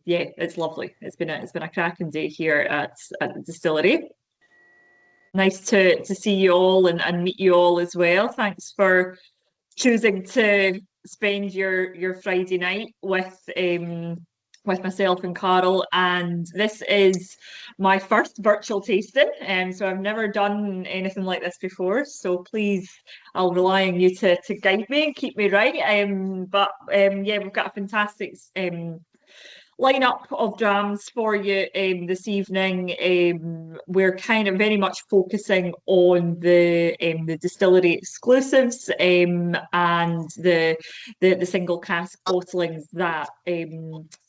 yeah, it's lovely. It's been a cracking day here at the distillery. Nice to see you all and meet you all as well. Thanks for choosing to spend your Friday night with myself and Carol. And this is my first virtual tasting, and so I've never done anything like this before. So please, I'll rely on you to guide me and keep me right. Yeah, we've got a fantastic lineup of drams for you this evening. We're kind of very much focusing on the distillery exclusives and the single cask bottlings that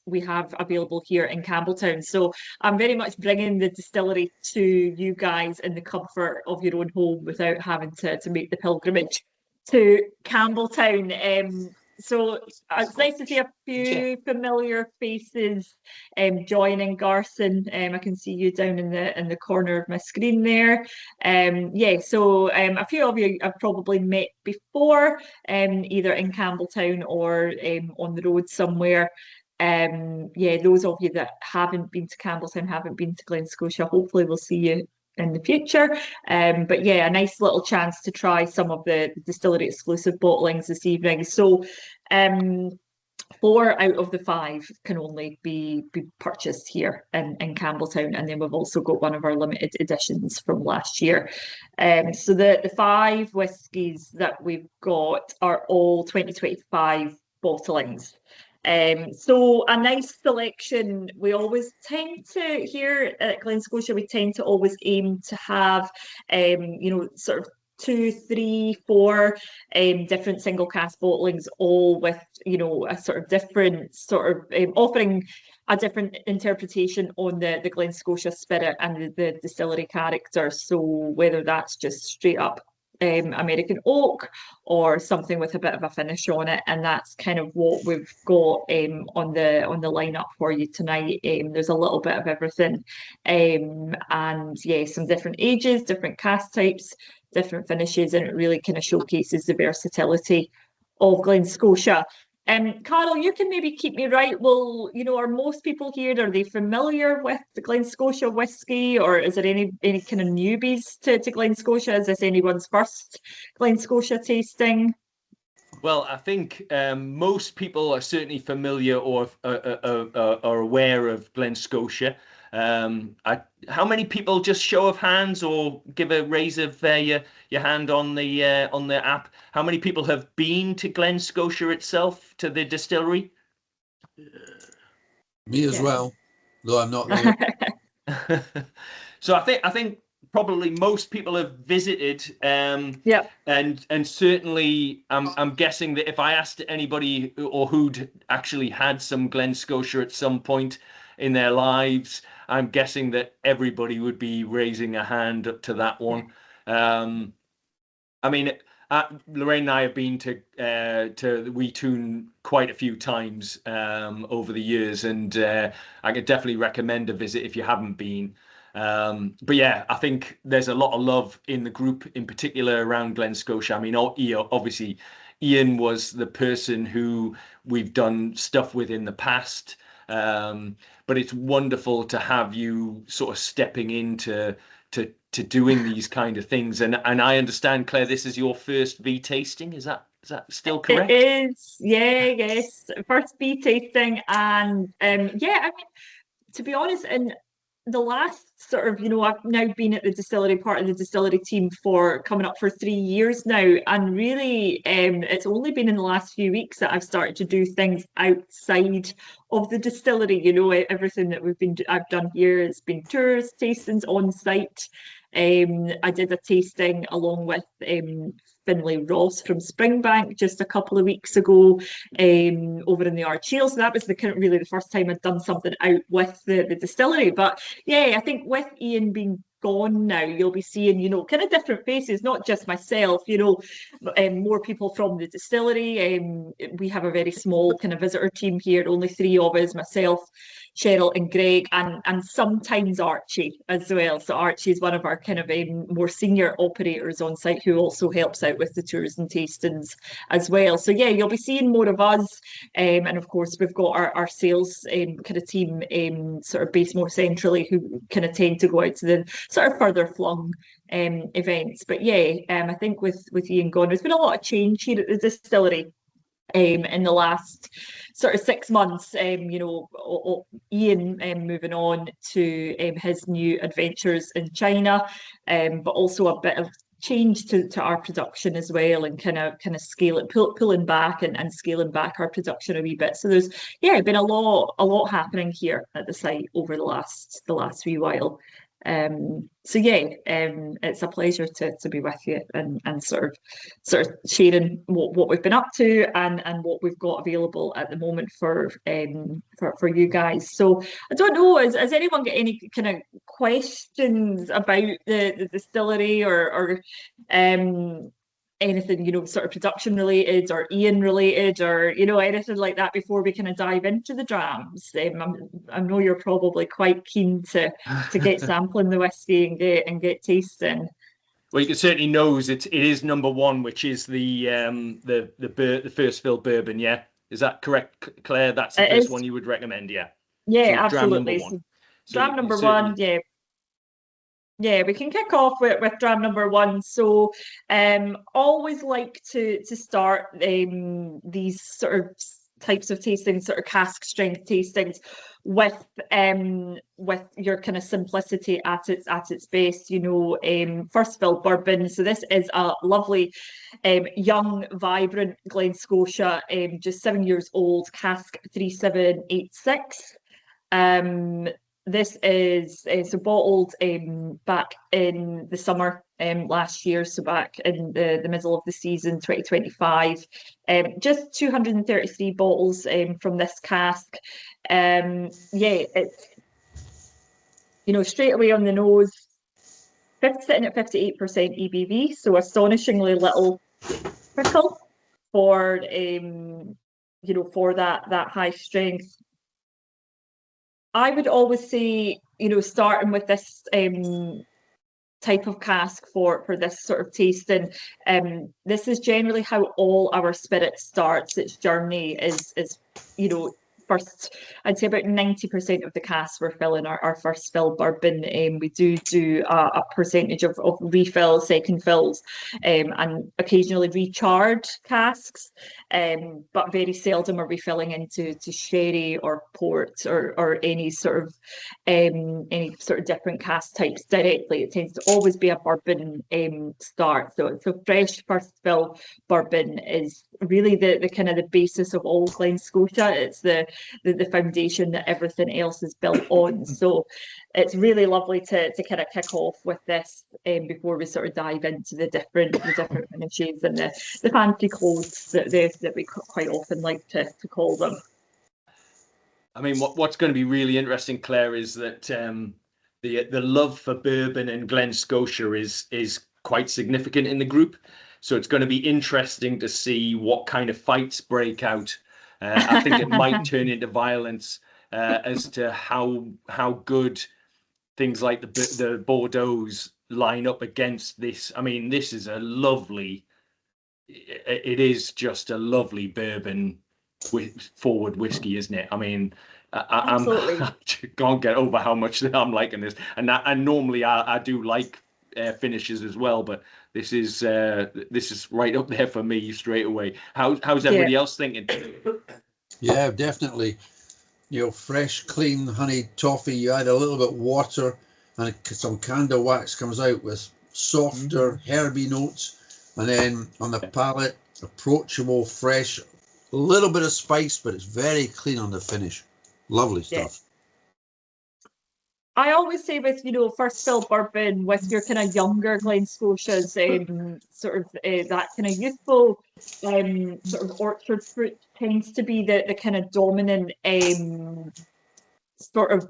we have available here in Campbelltown. So I'm very much bringing the distillery to you guys in the comfort of your own home without having to make the pilgrimage to Campbelltown. So it's nice to see a few familiar faces joining. Garson, I can see you down in the corner of my screen there. Yeah, so a few of you I've probably met before, either in Campbelltown or on the road somewhere. Yeah, those of you that haven't been to Campbelltown, haven't been to Glen Scotia, hopefully we'll see you in the future. But yeah, a nice little chance to try some of the distillery exclusive bottlings this evening. So 4 out of the 5 can only be purchased here in Campbelltown, and then we've also got one of our limited editions from last year. So the 5 whiskies that we've got are all 2025 bottlings. So a nice selection. We always tend to, here at Glen Scotia, we tend to always aim to have, sort of 2, 3, 4 different single cask bottlings, all with, a sort of different offering a different interpretation on the Glen Scotia spirit and the distillery character. So whether that's just straight up American oak or something with a bit of a finish on it, and that's kind of what we've got on the lineup for you tonight. There's a little bit of everything, and yeah, some different ages, different cask types, different finishes, and it really kind of showcases the versatility of Glen Scotia. Carol, you can maybe keep me right. Well, are most people here, are they familiar with the Glen Scotia whisky, or is there any kind of newbies to Glen Scotia? Is this anyone's first Glen Scotia tasting? Well, I think most people are certainly familiar or are aware of Glen Scotia. How many people, just show of hands or give a raise of your hand on the app? How many people have been to Glen Scotia itself, to the distillery? Me as well, though I'm not there. So I think probably most people have visited. Yeah. And certainly I'm guessing that if I asked anybody or who'd actually had some Glen Scotia at some point in their lives, I'm guessing that everybody would be raising a hand up to that one. I mean, Lorraine and I have been to the Wee Toon quite a few times over the years, and I could definitely recommend a visit if you haven't been. But yeah, I think there's a lot of love in the group, in particular around Glen Scotia. I mean, obviously, Ian was the person who we've done stuff with in the past. But it's wonderful to have you sort of stepping into doing these kind of things. And I understand, Claire, this is your first vTasting. Is that still correct? It is. Yeah, yes. First vTasting, and yeah, I mean, to be honest, in the last sort of, I've now been at the distillery, part of the distillery team, for coming up for 3 years now, and really it's only been in the last few weeks that I've started to do things outside of the distillery. Everything that I've done here has been tours, tastings on site. I did a tasting along with Finlay Ross from Springbank just a couple of weeks ago over in the Archeel. So that was really the first time I'd done something out with the distillery. But yeah, I think with Ian being gone now, you'll be seeing, kind of different faces, not just myself, more people from the distillery. We have a very small kind of visitor team here, only 3 of us, myself, Cheryl and Greg, and sometimes Archie as well. So Archie is one of our kind of more senior operators on site who also helps out with the tours and tastings as well. So yeah, you'll be seeing more of us. And of course, we've got our sales kind of team sort of based more centrally, who kind of tend to go out to the sort of further flung events. But yeah, I think with Ian gone, there's been a lot of change here at the distillery in the last sort of 6 months. Ian moving on to his new adventures in China, but also a bit of change to our production as well, and kind of pulling back and scaling back our production a wee bit. So there's been a lot happening here at the site over the last wee while. So yeah, it's a pleasure to be with you and sort of sharing what we've been up to and what we've got available at the moment for you guys. So I don't know, has anyone got any kind of questions about the distillery or anything, sort of production related or Ian related or, anything like that before we kind of dive into the drams? I know you're probably quite keen to get sampling the whiskey and get tasting. Well, you can certainly nose it. It is number one, which is the first fill bourbon. Yeah, is that correct, Claire? That's the first one you would recommend. Yeah. Yeah, so absolutely. Dram number one. Dram number one. Yeah. Yeah, we can kick off with dram number one. So always like to start these sort of types of tastings, sort of cask strength tastings, with your kind of simplicity at its best. First fill bourbon. So this is a lovely young, vibrant Glen Scotia, just 7 years old, cask 3786. This is so bottled back in the summer last year, so back in the middle of the season 2025. Just 233 bottles from this cask. It's straight away on the nose, sitting at 58% EBV, so astonishingly little prickle for for that high strength. I would always say, starting with this type of cask for this sort of tasting, this is generally how all our spirit starts its journey. Is first, I'd say about 90% of the casks we're filling our first fill bourbon. We do a percentage of refill, second fills, and occasionally recharge casks, but very seldom are we filling into sherry or port or any sort of different cask types directly. It tends to always be a bourbon start. So fresh first fill bourbon is really the kind of the basis of all Glen Scotia. It's the foundation that everything else is built on. So it's really lovely to kind of kick off with this before we sort of dive into the different finishes and the fancy clothes that we quite often like to call them. I mean, what's going to be really interesting, Claire, is that the love for bourbon in Glen Scotia is quite significant in the group. So it's going to be interesting to see what kind of fights break out. I think it might turn into violence as to how good things like the Bordeaux's line up against this. I mean, this is it is just a lovely bourbon forward whiskey, isn't it? I mean, I can't get over how much I'm liking this. And normally I do like finishes as well, but this is right up there for me straight away. How's everybody else thinking? Yeah, definitely. Fresh, clean honey toffee. You add a little bit of water, and some candle wax comes out with softer, herby notes. And then on the palate, approachable, fresh, a little bit of spice, but it's very clean on the finish. Lovely stuff. I always say with, first fill bourbon, with your kind of younger Glen Scotias, sort of that kind of youthful sort of orchard fruit tends to be the kind of dominant sort of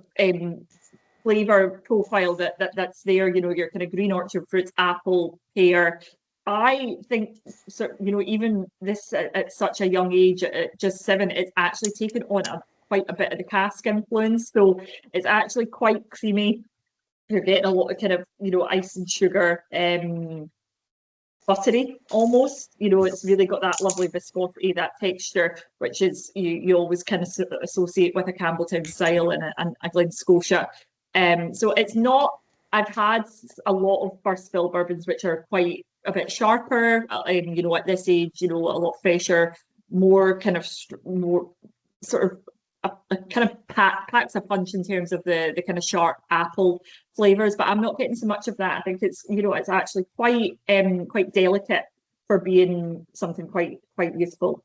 flavour profile that's there. Your kind of green orchard fruits, apple, pear. I think, even this at such a young age, at just 7, it's actually taken on quite a bit of the cask influence. So it's actually quite creamy. You're getting a lot of kind of, ice and sugar, buttery almost. It's really got that lovely viscosity, that texture, which is you always kind of associate with a Campbelltown style and a Glen Scotia. So it's not. I've had a lot of first fill bourbons which are quite a bit sharper. At this age, a lot fresher, more sort of a kind of packs a punch in terms of the kind of sharp apple flavors, but I'm not getting so much of that. I think it's it's actually quite delicate for being something quite youthful.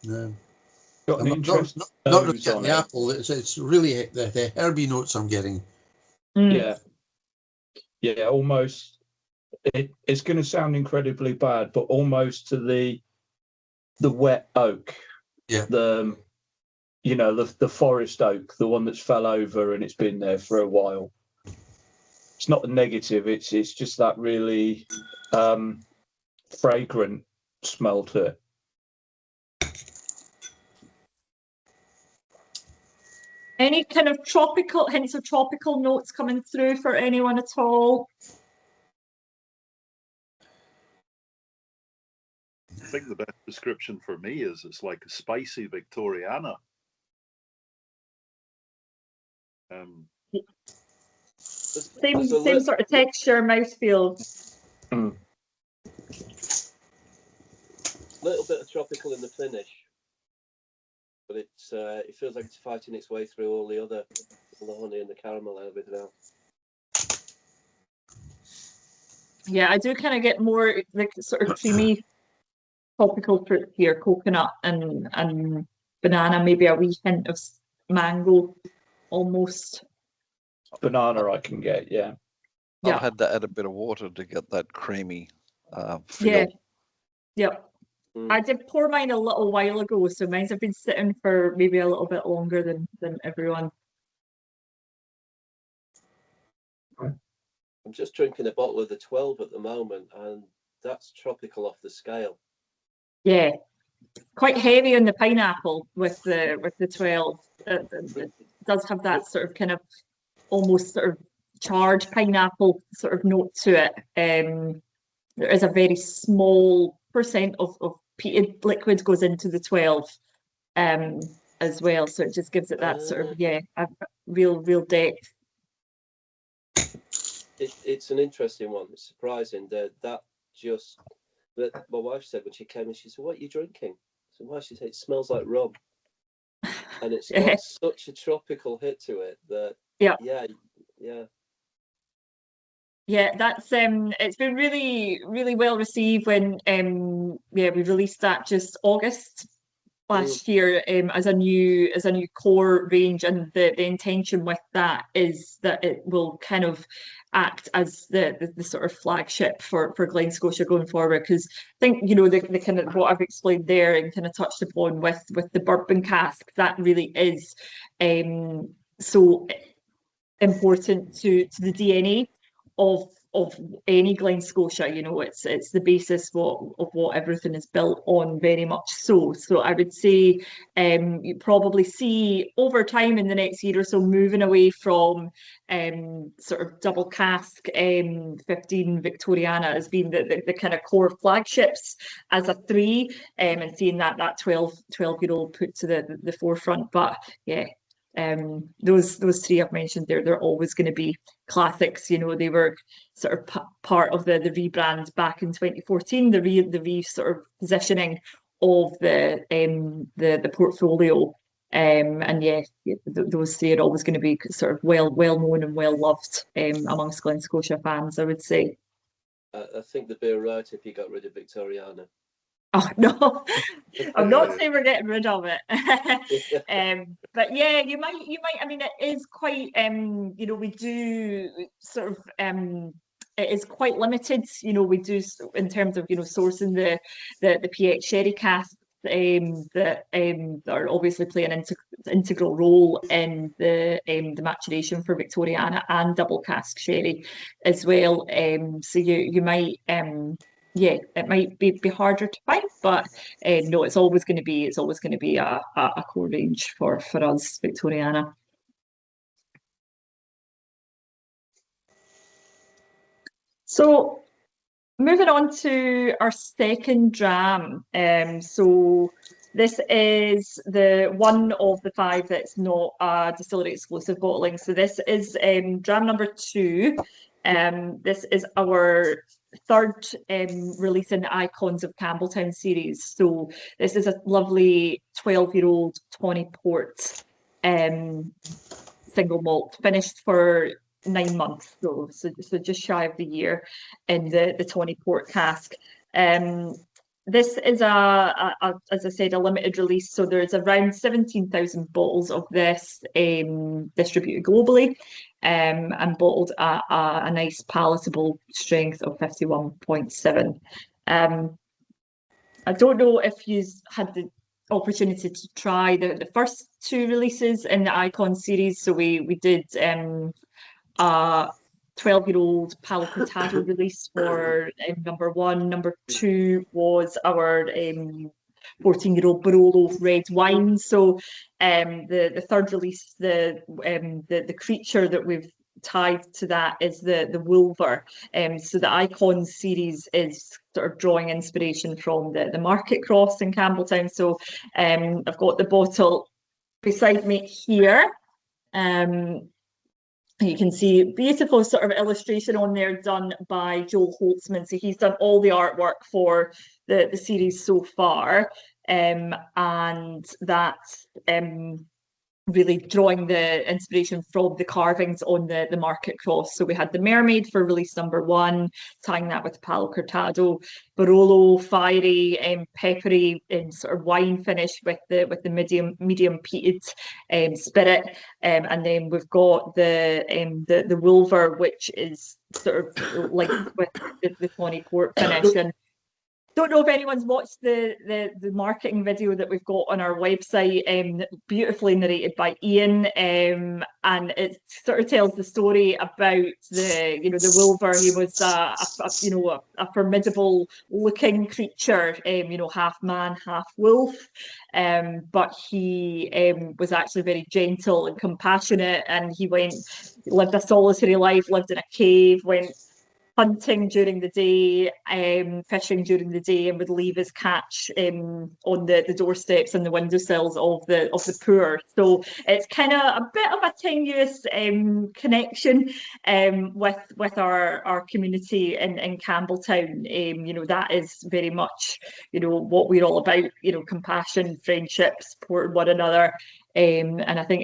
Yeah. Got an interesting not nose really on the it. apple. It's really the herby notes I'm getting. Yeah, almost. It's going to sound incredibly bad, but almost to the wet oak. Yeah. The forest oak, the one that's fell over and it's been there for a while. It's not the negative. It's just that really fragrant smell to it. Any kind of hints of tropical notes coming through for anyone at all? I think the best description for me is it's like a spicy Victoriana. Same sort of texture, mouthfeel. Mm. Little bit of tropical in the finish, but it feels like it's fighting its way through all the honey and the caramel and everything else. Yeah, I do kind of get more like sort of creamy tropical fruit here, coconut and banana, maybe a wee hint of mango almost. Banana I can get, yeah. I've had to add a bit of water to get that creamy feel. Yeah. Yep. I did pour mine a little while ago, so mine's have been sitting for maybe a little bit longer than everyone. I'm just drinking a bottle of the 12 at the moment, and that's tropical off the scale. Yeah, quite heavy on the pineapple with the 12. It does have that sort of kind of almost sort of charred pineapple sort of note to it. There is a very small percent of peated liquid goes into the 12 as well, so it just gives it that sort of a real depth. It's an interesting one. It's surprising that my wife said when she came in, she said, "What are you drinking?" So why? She said, "It smells like rum," and it's got such a tropical hit to it that yeah. That's it's been really well received when we released that just August last year as a new core range, and the intention with that is that it will kind of act as the sort of flagship for Glen Scotia going forward, because I think the kind of what I've explained there and kind of touched upon with the bourbon cask, that really is so important to the DNA of any Glen Scotia. It's the basis of what everything is built on, very much so. So I would say you probably see over time in the next year or so moving away from sort of double cask 15 Victoriana as being the kind of core flagships as a 3, and seeing that 12-year-old put to the forefront. But yeah, those 3 I've mentioned they're always going to be classics. They were sort of part of the rebrand back in 2014, the re sort of positioning of the portfolio, and those 3 are always going to be sort of well known and well loved amongst Glen Scotia fans, I would say. I think they'd be right if you got rid of Victoriana. Oh no, I'm not saying we're getting rid of it. But yeah, you might. I mean, it is quite. We do sort of. It is quite limited. We do in terms of sourcing the PX sherry casks that are obviously playing an integral role in the maturation for Victoriana and double cask sherry as well. So you might. yeah, it might be harder to find, but no, it's always going to be a core range for us, Victoriana. So moving on to our second dram. So this is the one of the 5 that's not a distillery exclusive bottling. So this is dram number 2. This is our third release in Icons of Campbelltown series. So this is a lovely 12-year-old tawny port single malt, finished for 9 months, so just shy of the year in the tawny port cask. This is as I said, a limited release, so there's around 17,000 bottles of this distributed globally, and bottled at a nice palatable strength of 51.7. I don't know if you've had the opportunity to try the first 2 releases in the Icon series. So we did a 12-year-old Palo Cortado release for number 1. Number 2 was our 14-year-old Barolo red wine. So the third release, the creature that we've tied to that is the Wolver. So the Icon series is sort of drawing inspiration from the Market Cross in Campbelltown. So I've got the bottle beside me here. You can see beautiful sort of illustration on there done by Joel Holtzman. So he's done all the artwork for the series so far, and that's really drawing the inspiration from the carvings on the Market Cross. So we had the Mermaid for release number 1, tying that with Palo Cortado, Barolo, fiery, peppery, sort of wine finish with the medium peated spirit, and then we've got the Wolver, which is sort of linked with the tawny port finish. And don't know if anyone's watched the marketing video that we've got on our website, beautifully narrated by Ian, and it sort of tells the story about the Wolver. He was a formidable looking creature, half man, half wolf, but he was actually very gentle and compassionate, and he lived a solitary life, lived in a cave, went hunting during the day, fishing during the day, and would leave his catch on the doorsteps and the windowsills of the poor. So it's kind of a bit of a tenuous connection with our community in Campbelltown. That is very much what we're all about. Compassion, friendship, supporting one another. And I think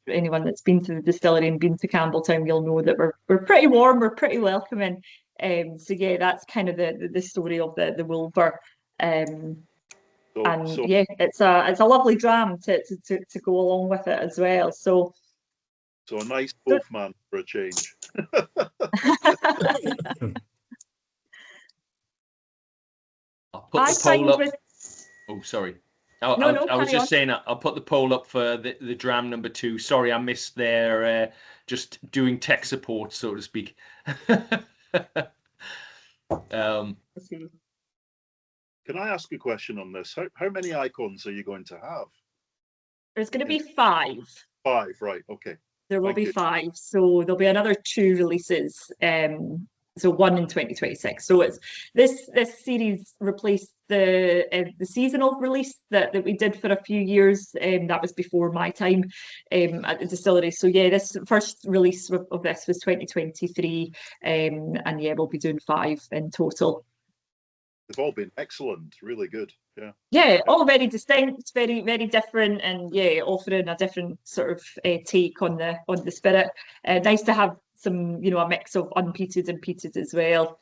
anyone that's been to the distillery and been to Campbelltown, you'll know that we're pretty warm, we're pretty welcoming. So yeah, that's kind of the story of the Wolver. Yeah, it's a lovely dram to go along with it as well. So a nice wolf man for a change. I'll put the poll up. Oh, sorry. I was just saying I'll put the poll up for the dram number 2. Sorry, I missed their just doing tech support, so to speak. Can I ask a question on this? How many icons are you going to have? There's going to be 5. 5, right? Okay. There will be 5, so there'll be another 2 releases. So 1 in 2026. So it's this series replaced the seasonal release that we did for a few years. That was before my time at the distillery. So yeah, this first release of this was 2023, and yeah, we'll be doing 5 in total. They've all been excellent, really good. Yeah, all very distinct, very very different, and yeah, offering a different sort of take on the spirit. Nice to have some, a mix of unpeated and peated as well.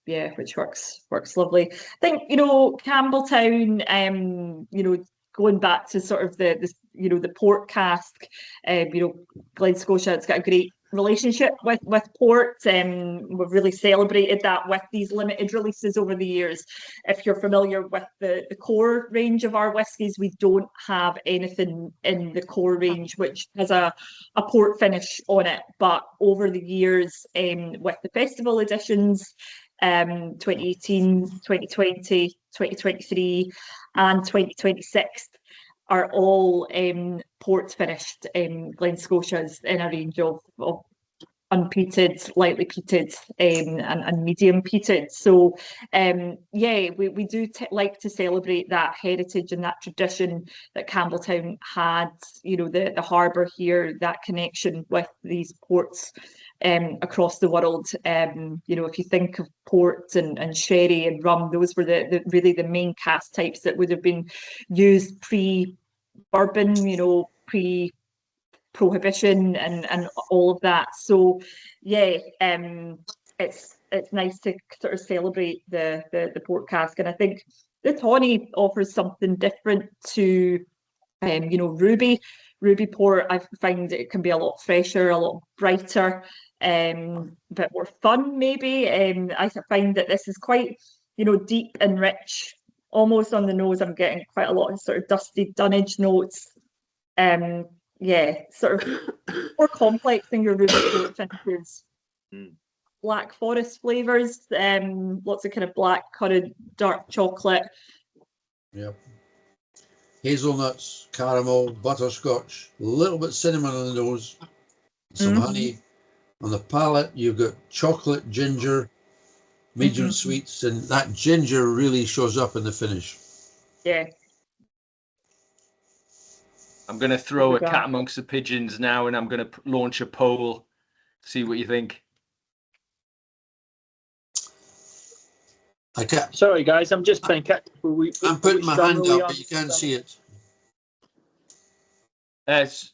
Yeah, which works lovely. I think Campbelltown, going back to sort of the port cask, Glen Scotia, it's got a great relationship with port. We've really celebrated that with these limited releases over the years. If you're familiar with the core range of our whiskies, we don't have anything in the core range which has a port finish on it, but over the years, with the festival editions, 2018, 2020, 2023 and 2026 are all port finished Glen Scotias in a range of unpeated, lightly peated and medium peated. So yeah, we do like to celebrate that heritage and that tradition that Campbelltown had, you know, the harbour here, that connection with these ports across the world. You know, if you think of port and sherry and rum, those were really the main cask types that would have been used pre-bourbon, you know, pre-prohibition and all of that. So yeah, it's nice to sort of celebrate the port cask, and I think the tawny offers something different to you know, ruby port. I find it can be a lot fresher, a lot brighter, a bit more fun maybe. I find that this is quite, you know, deep and rich, almost on the nose. I'm getting quite a lot of sort of dusty dunnage notes. Yeah, sort of more complex than your ruby port finishes. Black forest flavours, lots of kind of black currant, dark chocolate. Yep. Hazelnuts, caramel, butterscotch, a little bit cinnamon on the nose, some honey. On the palate, you've got chocolate, ginger, medium sweets, and that ginger really shows up in the finish. Yeah. I'm going to throw a cat amongst the pigeons now, and I'm going to launch a poll. See what you think. I can't. Sorry, guys, I'm just playing cat. I'm putting my hand up, but you can't see it.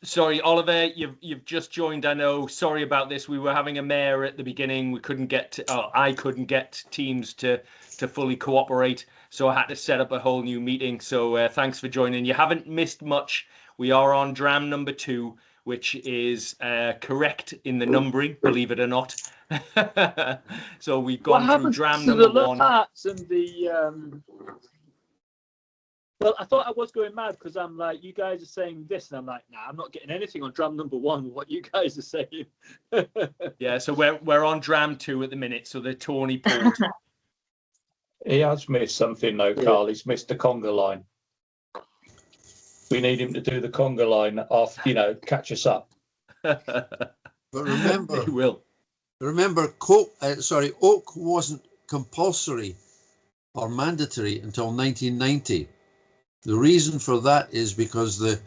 Sorry, Oliver, you've just joined. I know. Sorry about this. We were having a mare at the beginning. We couldn't get. I couldn't get teams to fully cooperate, so I had to set up a whole new meeting. So thanks for joining. You haven't missed much. We are on dram number 2, which is correct in the numbering, believe it or not. So we've gone through dram number 1. And the well, I thought I was going mad because I'm like, you guys are saying this, and I'm like, nah, I'm not getting anything on dram number 1. What you guys are saying? Yeah, so we're on dram 2 at the minute. So the tawny port. He has missed something though, Carl. He's missed the conga line. We need him to do the conga line off, you know, catch us up. But remember, he will. Remember, oak wasn't compulsory or mandatory until 1990. The reason for that is because the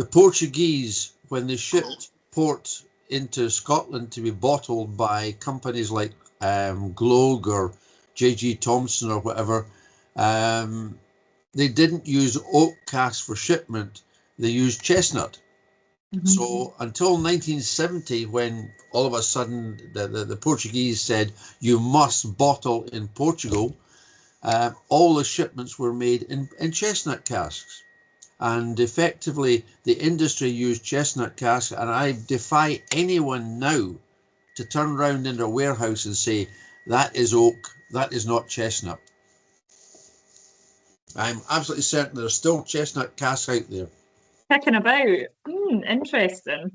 Portuguese, when they shipped port into Scotland to be bottled by companies like Gloag or J.G. Thomson or whatever, they didn't use oak casks for shipment. They used chestnut. So until 1970, when all of a sudden the Portuguese said you must bottle in Portugal, all the shipments were made in chestnut casks. And effectively, the industry used chestnut casks. And I defy anyone now to turn around in their warehouse and say, that is oak, that is not chestnut. I'm absolutely certain there are still chestnut casks out there. Kicking about. Interesting.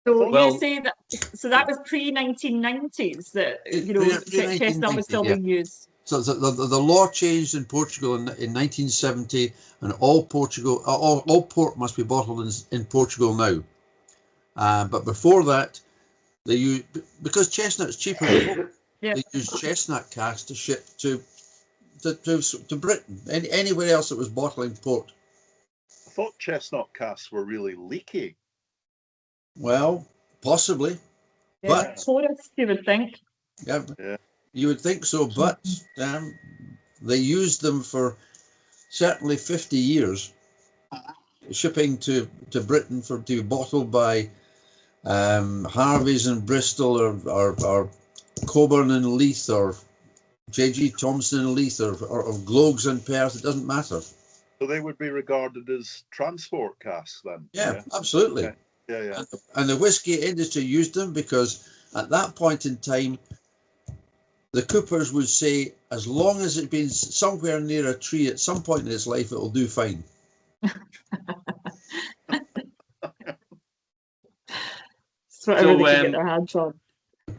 So you say that, so that was pre-1990s that, you know, chestnut was still being used. So the law changed in Portugal in 1970, and all port must be bottled in Portugal now. But before that, they used, because chestnut's cheaper than oak, they used chestnut casks to ship to Britain, anywhere else that was bottling port. I thought chestnut casks were really leaky. Well, possibly, but tourists, you would think. Yeah, you would think so, but they used them for certainly 50 years, shipping to Britain to be bottled by Harvey's in Bristol or Coburn and Leith or J.G. Thomson and Leith or Gloag's in Perth. It doesn't matter. So they would be regarded as transport casks then? Yeah, absolutely. Okay. Yeah. And the whiskey industry used them because at that point in time, the coopers would say, as long as it's been somewhere near a tree at some point in its life, it'll do fine. That's what everybody can get their hands on.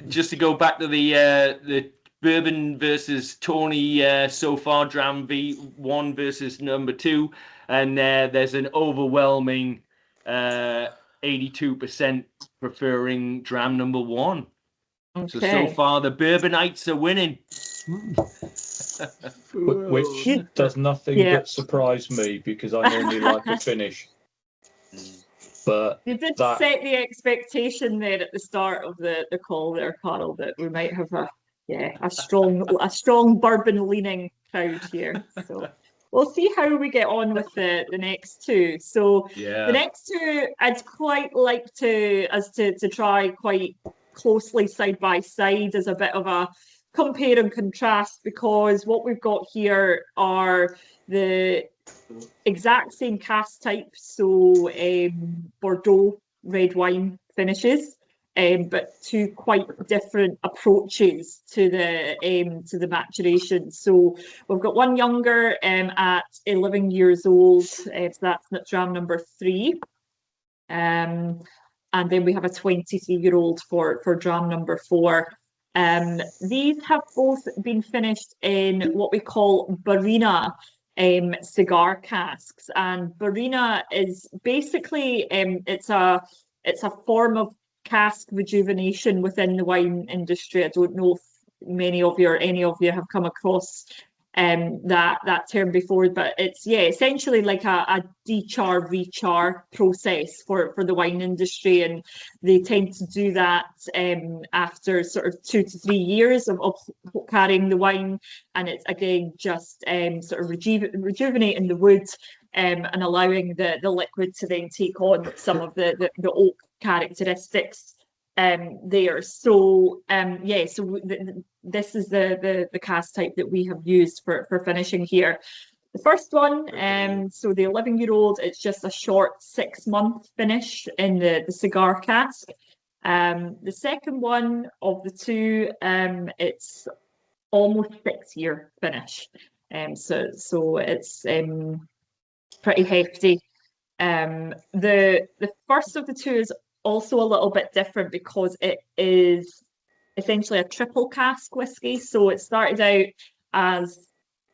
just to go back to the bourbon versus Tony so far, Dram V1 versus number 2, and there's an overwhelming 82% preferring Dram number 1. So far the bourbonites are winning. Which does nothing but surprise me, because I normally like a finish. But you did set the expectation there at the start of the call there, Carl, that we might have a strong bourbon leaning crowd here. So we'll see how we get on with the next two. So the next two, I'd quite like to try quite closely side by side as a bit of a compare and contrast, because what we've got here are the exact same cask type, so Bordeaux red wine finishes, but two quite different approaches to the maturation. So we've got one younger at 11 years old, so that's Dram number 3, and then we have a 23-year-old for Dram number 4. These have both been finished in what we call Barina cigar casks, and Barina is basically it's a form of cask rejuvenation within the wine industry. I don't know if many of you or any of you have come across that term before, but it's essentially like a dechar rechar process for the wine industry, and they tend to do that after sort of 2 to 3 years of carrying the wine, and it's again just sort of rejuvenating the wood and allowing the liquid to then take on some of the oak characteristics there. So this is the cask type that we have used for finishing here. The first one, so the 11-year-old, it's just a short 6-month finish in the cigar cask. The second one of the two, it's almost 6-year finish. So it's pretty hefty. The first of the two is also a little bit different because it is essentially a triple cask whiskey. So it started out as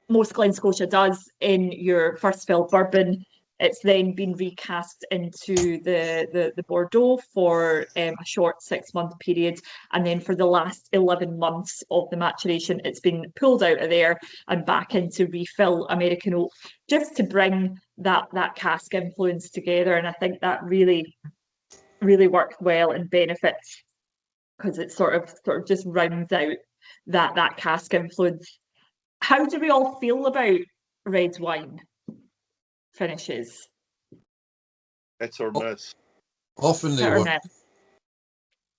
most Glen Scotia does in your first fill bourbon. It's then been recast into the Bordeaux for a short 6-month period. And then for the last 11 months of the maturation, it's been pulled out of there and back into refill American oak, just to bring that cask influence together. And I think that really worked well and benefits, because it sort of just rounds out that cask influence. How do we all feel about red wine finishes? It's or miss. Often they were.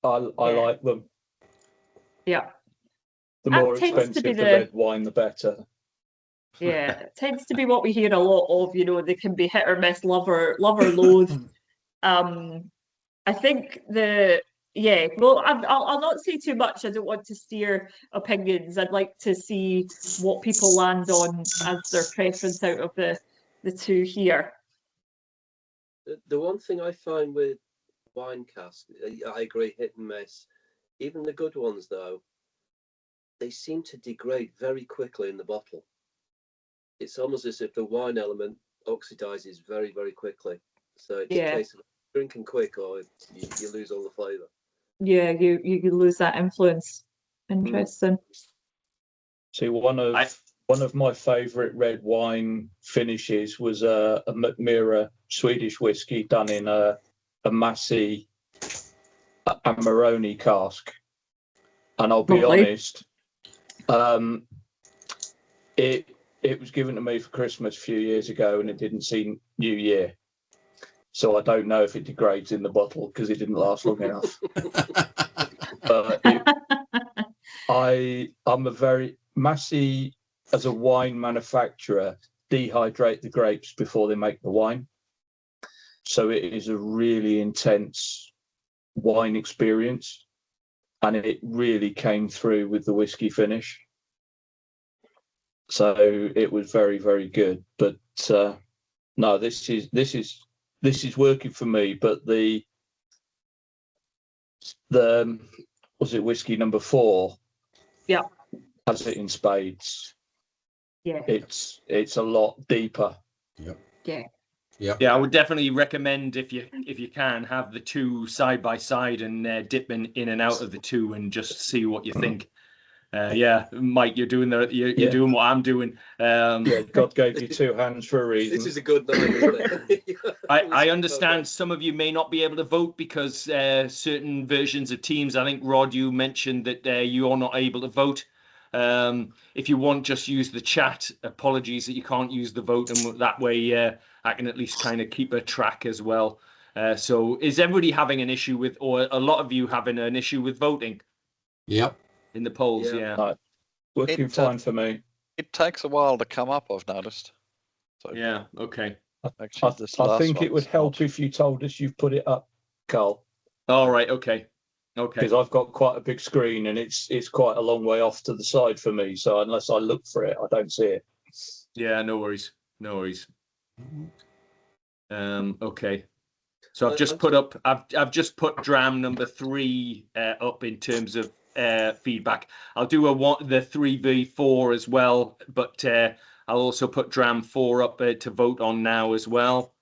I like them. Yeah. The more expensive the red wine, the better. Yeah, it tends to be what we hear a lot of. They can be hit or miss, love or loathe. I think well, I'll not say too much. I don't want to steer opinions. I'd like to see what people land on as their preference out of the two here. The one thing I find with wine casks, I agree, hit and miss. Even the good ones, though, they seem to degrade very quickly in the bottle. It's almost as if the wine element oxidizes very, very quickly. So it's a case of drinking quick, or you lose all the flavour. Yeah, you lose that influence. Interesting. See, one of my favourite red wine finishes was a McMira Swedish whiskey done in a Massey Amarone cask, and I'll be honest, it was given to me for Christmas a few years ago, and it didn't see New Year. So I don't know if it degrades in the bottle because it didn't last long enough. I'm a very Massey, as a wine manufacturer, dehydrate the grapes before they make the wine. So it is a really intense wine experience, and it really came through with the whiskey finish. So it was very, very good. But no, this is working for me. But the was it whiskey number 4? Yeah. Has it in spades. Yeah. It's a lot deeper. Yep. Yeah. Yep. Yeah, I would definitely recommend if you can have the two side by side and dip in and out of the two and just see what you think. Yeah, Mike, you're doing doing what I'm doing. Yeah, God gave you 2 hands for a reason. This is a good night, isn't it? I understand some of you may not be able to vote because certain versions of teams. I think Rod, you mentioned that you're not able to vote. If you want, just use the chat. Apologies that you can't use the vote, and that way I can at least kind of keep a track as well. So is everybody having an issue with, or a lot of you having an issue with voting? Yep. In the polls, Yeah. No, working fine for me. It takes a while to come up, I've noticed. So Yeah, okay. actually, this I last think it would one's help not. if you told us you've put it up, Carl, All right, okay. Okay. because I've got quite a big screen and it's quite a long way off to the side for me. So unless I look for it, I don't see it. Yeah, no worries. No worries. Okay. So I've just put dram number 3 up in terms of feedback. I'll do the 3v4 as well, but I'll also put dram 4 up to vote on now as well,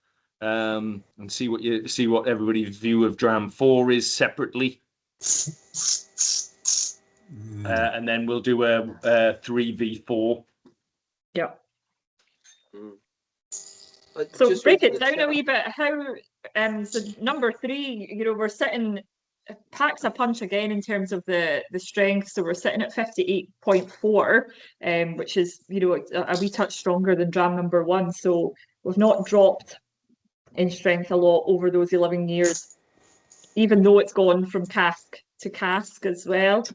and see what everybody's view of dram 4 is separately, and then we'll do a 3v4. Yeah. So So break it down a wee bit. How so number 3, we're sitting packs a punch again in terms of the strength. So we're sitting at 58.4, which is a wee touch stronger than dram number 1. So we've not dropped in strength a lot over those 11 years, even though it's gone from cask to cask as well.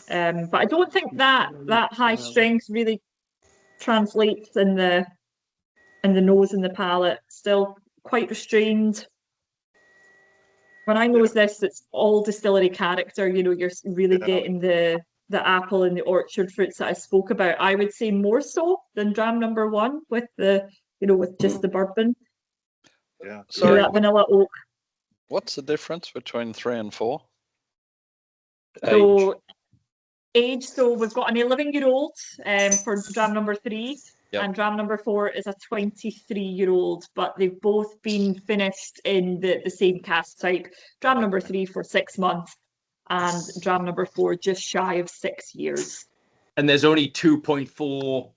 But I don't think that high strength really translates in the nose and the palate. Still quite restrained. When I nose this, it's all distillery character. You're really getting the apple and the orchard fruits that I spoke about. I would say more so than dram number 1 with with just the bourbon. Yeah. So that vanilla oak. what's the difference between 3 and 4? So age. So we've got an 11-year-old for dram number 3. Yep. And dram number 4 is a 23-year-old, but they've both been finished in the same cask type. Dram number 3 for 6 months, and dram number 4 just shy of 6 years. And there's only 2.4%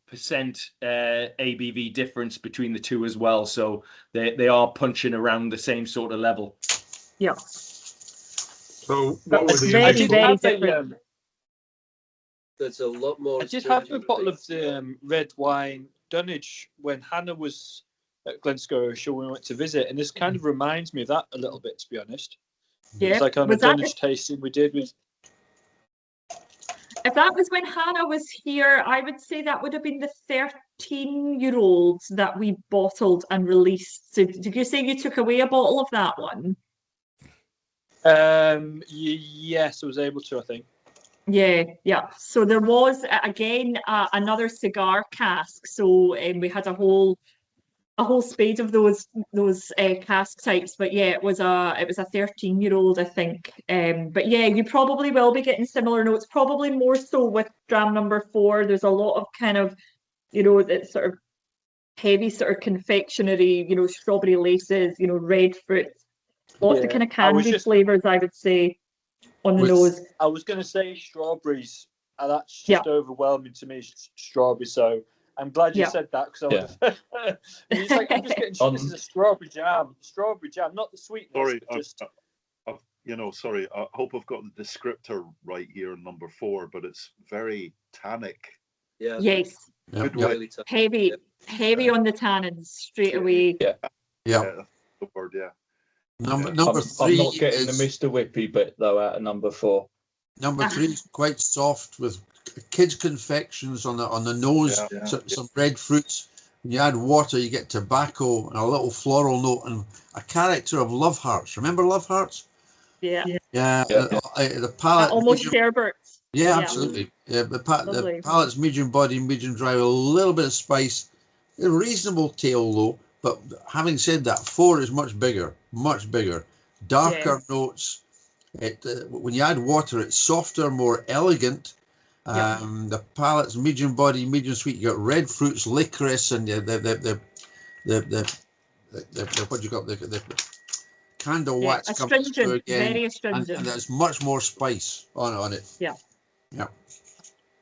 ABV difference between the two as well, so they are punching around the same sort of level. Yeah. So what It's was very, the very different. There's a lot more. I did have a bottle of the red wine Dunnage when Hannah was at Glen Scotia when we went to visit, and this kind of reminds me of that a little bit, to be honest. Yeah. It's like on a Dunnage tasting we did with. If that was when Hannah was here, I would say that would have been the 13-year-old that we bottled and released. So did you say you took away a bottle of that one? Yes, I was able to, I think. Yeah. So there was again another cigar cask. So we had a whole spade of those cask types. But yeah, it was a 13-year-old, I think. But yeah, you probably will be getting similar notes. Probably more so with dram number 4. There's a lot of kind of that sort of heavy sort of confectionery, strawberry laces, red fruit, lots of kind of candy flavors, I would say. On the nose. I was going to say strawberries, and that's just overwhelming to me, strawberry. So I'm glad you said that, because it's like I'm just getting this is a strawberry jam, not the sweetness. Sorry, just sorry. I hope I've got the descriptor right here in number 4, but it's very tannic. Yeah. Yes. Good Really heavy on the tannins straight away. Yeah. That's the word. Yeah. Number 3. I'm not getting the Mr. Whippy bit though out of number 4. Number 3 is quite soft with kids' confections on the nose. Some red fruits. When you add water, you get tobacco and a little floral note and a character of love hearts. Remember love hearts? Yeah. The palate almost sherbet. Yeah, absolutely. Yeah, the palate's medium body, medium dry, with a little bit of spice. A reasonable tail though. But having said that, 4 is much bigger, darker notes, when you add water, it's softer, more elegant. The palate's medium body, medium sweet. You got red fruits, licorice, and the what you got, the candle wax comes through again, very astringent, and there's much more spice on it. Yeah.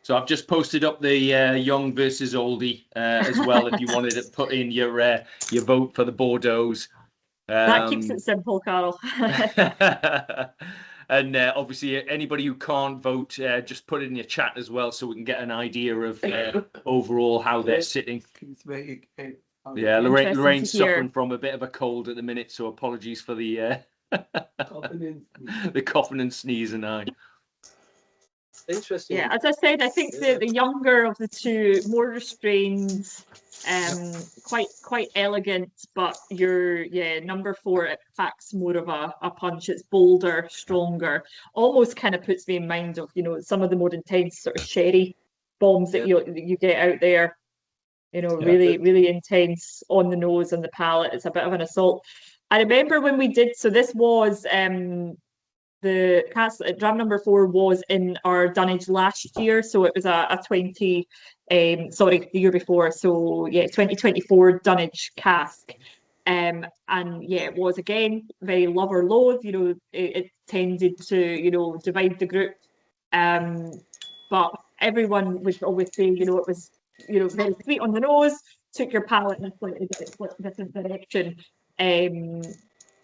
So I've just posted up the young versus oldie as well. If you wanted to put in your vote for the Bordeaux's. That keeps it simple, Carl. And obviously, anybody who can't vote, just put it in your chat as well, so we can get an idea of overall how they're sitting. Yeah, Lorraine's suffering from a bit of a cold at the minute, so apologies for the the coughing and sneezing. Interesting. Yeah, as I said, I think the younger of the two, more restrained, quite elegant, but your number 4, it packs more of a punch. It's bolder, stronger, almost kind of puts me in mind of, some of the more intense sort of sherry bombs that you get out there. Really intense on the nose and the palate. It's a bit of an assault. I remember when we did, so this was the cast dram number 4 was in our dunnage last year, so it was a 20 the year before, so 2024 dunnage cask, and it was again very love or loathe. It tended to divide the group, but everyone would always say it was very sweet on the nose, took your palate in a slightly different direction.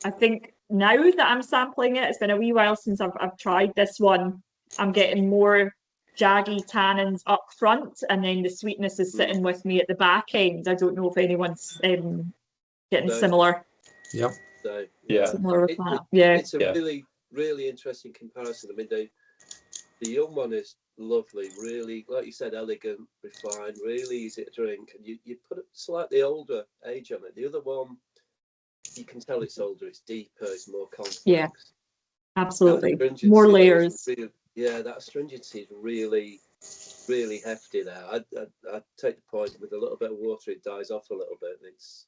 I think now that I'm sampling it, it's been a wee while since I've tried this one. I'm getting more jaggy tannins up front, and then the sweetness is sitting with me at the back end. I don't know if anyone's getting similar. Yep. So, similar with that. It's a really, really interesting comparison. I mean, the young one is lovely, really, like you said, elegant, refined, really easy to drink, and you put a slightly older age on it. The other one, you can tell it's older, it's deeper, it's more complex. Yeah, absolutely. More layers. That astringency is really, really hefty there. I'd take the point with a little bit of water, it dies off a little bit. It's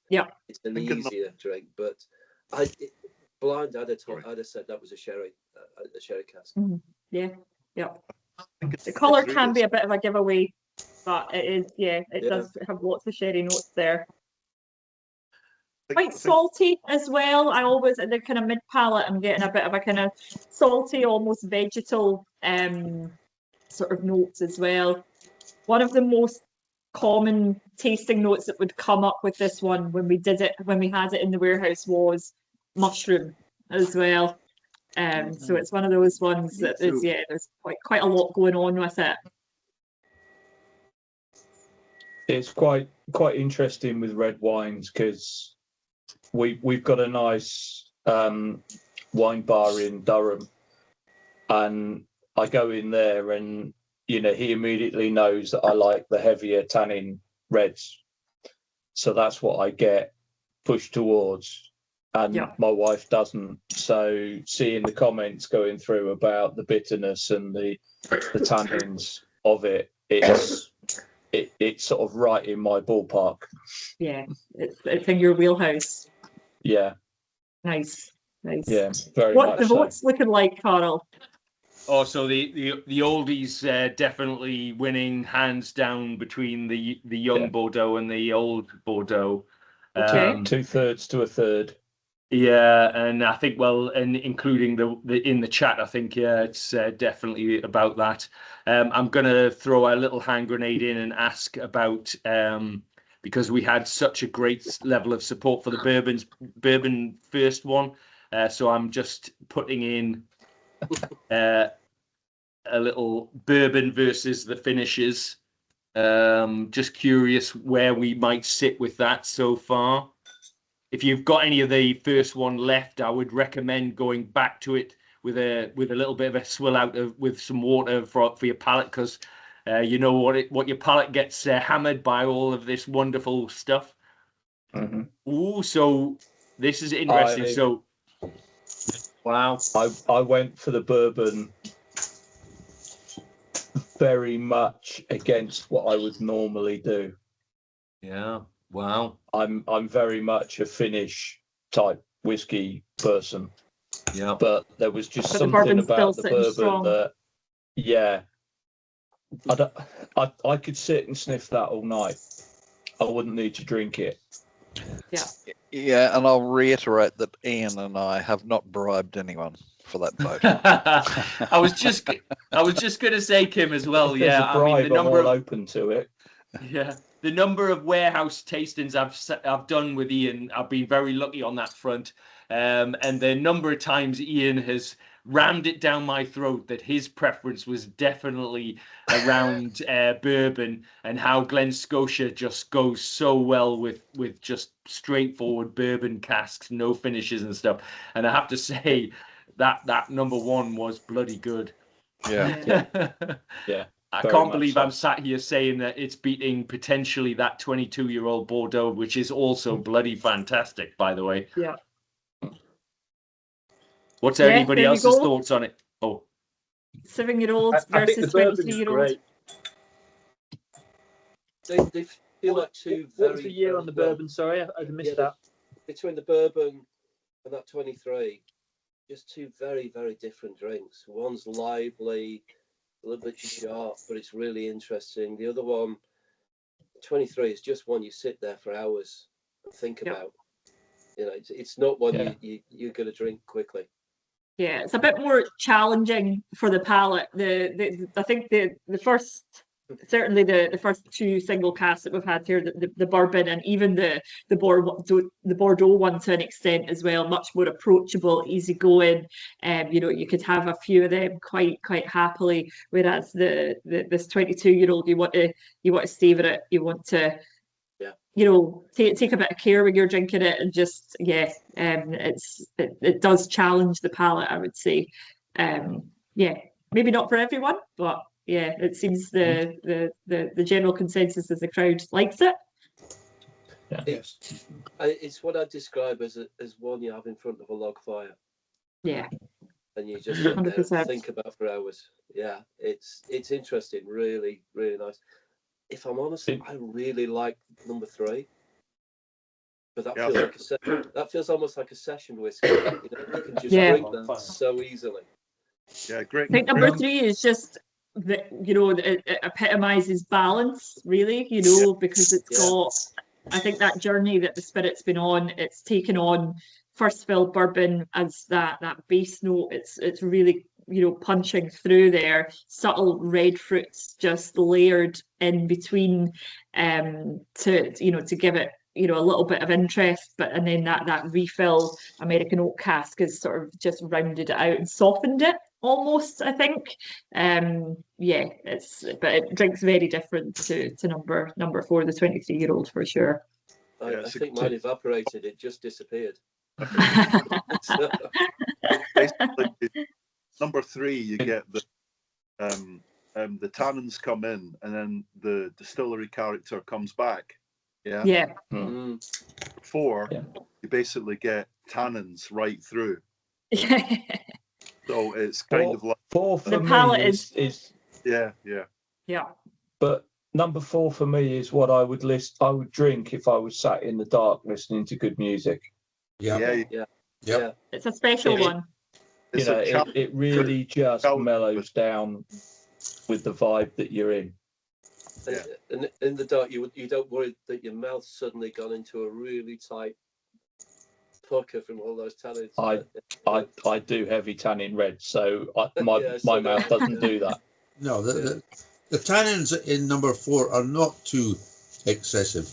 an easier drink, but blind, I'd have said that was a sherry cask. Mm-hmm. Yeah. The colour can be a bit of a giveaway, but it is, it does have lots of sherry notes there. Quite salty as well. I always, at the kind of mid palate, I'm getting a bit of a kind of salty, almost vegetal sort of notes as well. One of the most common tasting notes that would come up with this one when we had it in the warehouse was mushroom as well. So it's one of those ones that is, there's quite a lot going on with it. It's quite interesting with red wines because we've got a nice wine bar in Durham, and I go in there and he immediately knows that I like the heavier tannin reds, so that's what I get pushed towards, and my wife doesn't. So seeing the comments going through about the bitterness and the tannins of it's sort of right in my ballpark. It's in your wheelhouse. Nice. Yeah, very what much the votes looking like, Carl? Oh, so the oldies definitely winning hands down between the young Bordeaux and the old Bordeaux. Okay. 2/3 to 1/3. Yeah, and I think, and including the in the chat, I think it's definitely about that. I'm gonna throw a little hand grenade in and ask about because we had such a great level of support for the bourbon first one, so I'm just putting in a little bourbon versus the finishes. Just curious where we might sit with that so far. If you've got any of the first one left, I would recommend going back to it with a little bit of a swill out with some water for your palate, because what your palate gets hammered by all of this wonderful stuff. Mm-hmm. Ooh, so this is interesting. Wow. I went for the bourbon very much against what I would normally do. Yeah. Wow. I'm very much a finish type whiskey person. Yeah. But there was just But the something bourbon's still about the sitting bourbon strong. that, I could sit and sniff that all night. I wouldn't need to drink it. Yeah. Yeah, and I'll reiterate that Ian and I have not bribed anyone for that vote. I was just going to say, Kim, as well. If there's Yeah, a bribe, I mean, the number I'm all of open to it. Yeah, the number of warehouse tastings I've done with Ian, I've been very lucky on that front. And the number of times Ian has rammed it down my throat that his preference was definitely around bourbon, and how Glen Scotia just goes so well with just straightforward bourbon casks, no finishes and stuff. And I have to say that number one was bloody good. Yeah. Yeah. I Very can't much believe so. I'm sat here saying that it's beating potentially that 22-year-old Bordeaux, which is also bloody fantastic, by the way. Yeah. What's Yeah, anybody there you else's go. thoughts on it? Oh, 7-year-olds I think the versus bourbon is 23-year-olds. great. They feel like two What was very. the year on the bourbon? Sorry, I missed that. Between the bourbon and that 23, just two very, very different drinks. One's lively, a little bit sharp, but it's really interesting. The other one, 23, is just one you sit there for hours and think about. You know, it's not one you're going to drink quickly. Yeah, it's a bit more challenging for the palate. I think the first, certainly the first two single casks that we've had here, the bourbon and even the Bordeaux one to an extent as well, much more approachable, easygoing. You know, you could have a few of them quite happily. Whereas this 22-year-old, you want to savor it. You want to, you know, take a bit of care when you're drinking it, and just it does challenge the palate, I would say. Maybe not for everyone, but yeah, it seems the general consensus is the crowd likes it. It's what I describe as one you have in front of a log fire. Yeah. And you just sit there 100%. and think about for hours. Yeah, it's interesting, really, really nice. If I'm honest, I really like number 3, but that feels like feels almost like a session whiskey. You know, you can just drink that so easily. Yeah, great. I think number 3 is just it epitomizes balance, really. You know, because it's got. I think that journey that the spirit's been on, it's taken on first fill bourbon as that base note. It's really, you know, punching through there, subtle red fruits just layered in between, to give it, you know, a little bit of interest, and then that refill American oak cask has sort of just rounded it out and softened it almost, I think. But it drinks very different to number 4, the 23-year-old, for sure. I think mine evaporated, it just disappeared. Basically, number 3, you get the tannins come in, and then the distillery character comes back. Yeah. Yeah. 4, you basically get tannins right through. So it's kind of like 4 for the me palate is yeah. But number 4 for me is what I would drink if I was sat in the dark listening to good music. Yeah. It's a special one. You know, it really just mellows down with the vibe that you're in. And in the dark, you don't worry that your mouth's suddenly gone into a really tight pucker from all those tannins. I do heavy tannin red, so my mouth doesn't do that. No, the tannins in number 4 are not too excessive.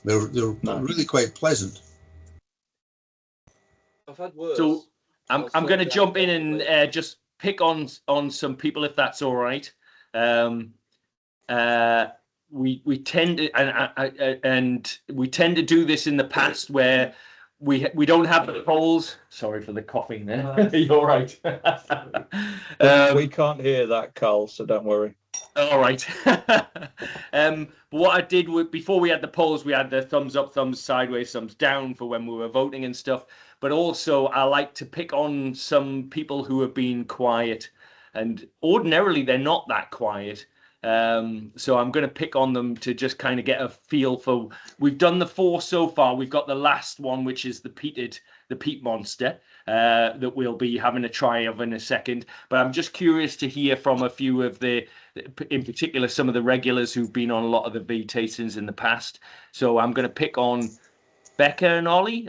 They're really quite pleasant. I've had worse. So I'm going to jump in and just pick on some people, if that's all right. We tend to and we tend to do this in the past where we don't have the polls. Sorry for the coughing there. You're right. We can't hear that, Carl, so don't worry. All right. What I did before we had the polls, we had the thumbs up, thumbs sideways, thumbs down for when we were voting and stuff. But also, I like to pick on some people who have been quiet, and ordinarily they're not that quiet. So I'm going to pick on them to just kind of get a feel for. We've done the 4 so far. We've got the last one, which is the peated the Peat Monster that we'll be having a try of in a second. But I'm just curious to hear from a few of in particular, some of the regulars who've been on a lot of the vTastings in the past. So I'm going to pick on Becca and Ollie.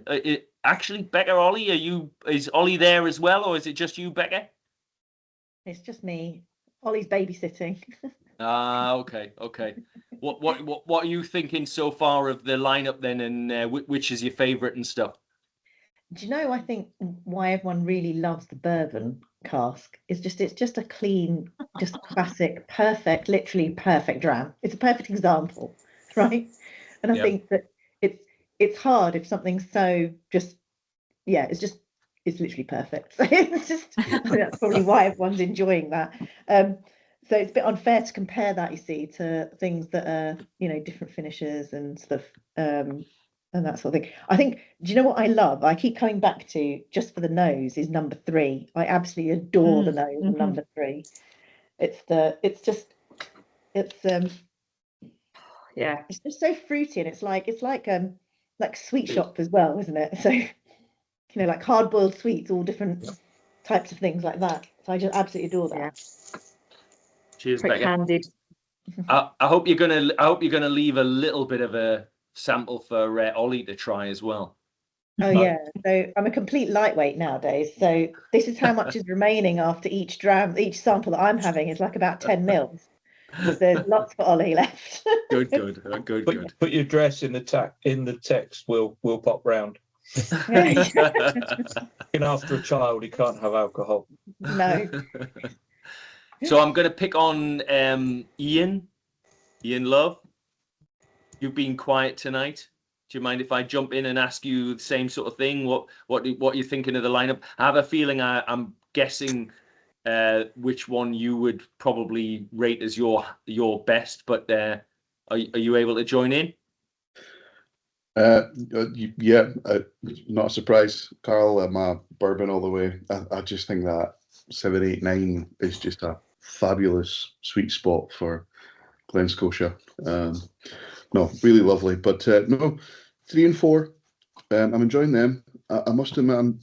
Actually, Becca, Ollie, is Ollie there as well, or is it just you, Becca? It's just me. Ollie's babysitting. Okay. What are you thinking so far of the lineup then, and which is your favourite and stuff? Do you know, I think why everyone really loves the bourbon cask is it's just a clean, just classic, perfect, literally perfect dram. It's a perfect example, right? And I think that it's hard if something's so just, it's literally perfect. So it's just, I think that's probably why everyone's enjoying that. So it's a bit unfair to compare that, you see, to things that are, different finishes and stuff, and that sort of thing. I think, do you know what I love? I keep coming back to, just for the nose, is number 3. I absolutely adore the nose of number 3. It's just so fruity, and it's like sweet shop as well, isn't it? So, like hard-boiled sweets, all different types of things like that. So I just absolutely adore that. Yeah. Cheers, Quick Becca. handed. I hope you're gonna leave a little bit of a sample for Ollie to try as well. Oh yeah, so I'm a complete lightweight nowadays. So this is how much is remaining after each sample that I'm having is like about 10 mils. There's lots for Ollie left. Good. Put your address in the text. We'll pop round. After a child, he can't have alcohol. No. So I'm going to pick on Ian Love. You've been quiet tonight. Do you mind if I jump in and ask you the same sort of thing? What you're thinking of the lineup? I have a feeling I'm guessing which one you would probably rate as your best, but are you able to join in? Yeah, not a surprise, Carl. My bourbon all the way. I just think that 7, 8, 9 is just a fabulous sweet spot for Glen Scotia. No, really lovely. But no, 3 and 4, I'm enjoying them. I must admit, I'm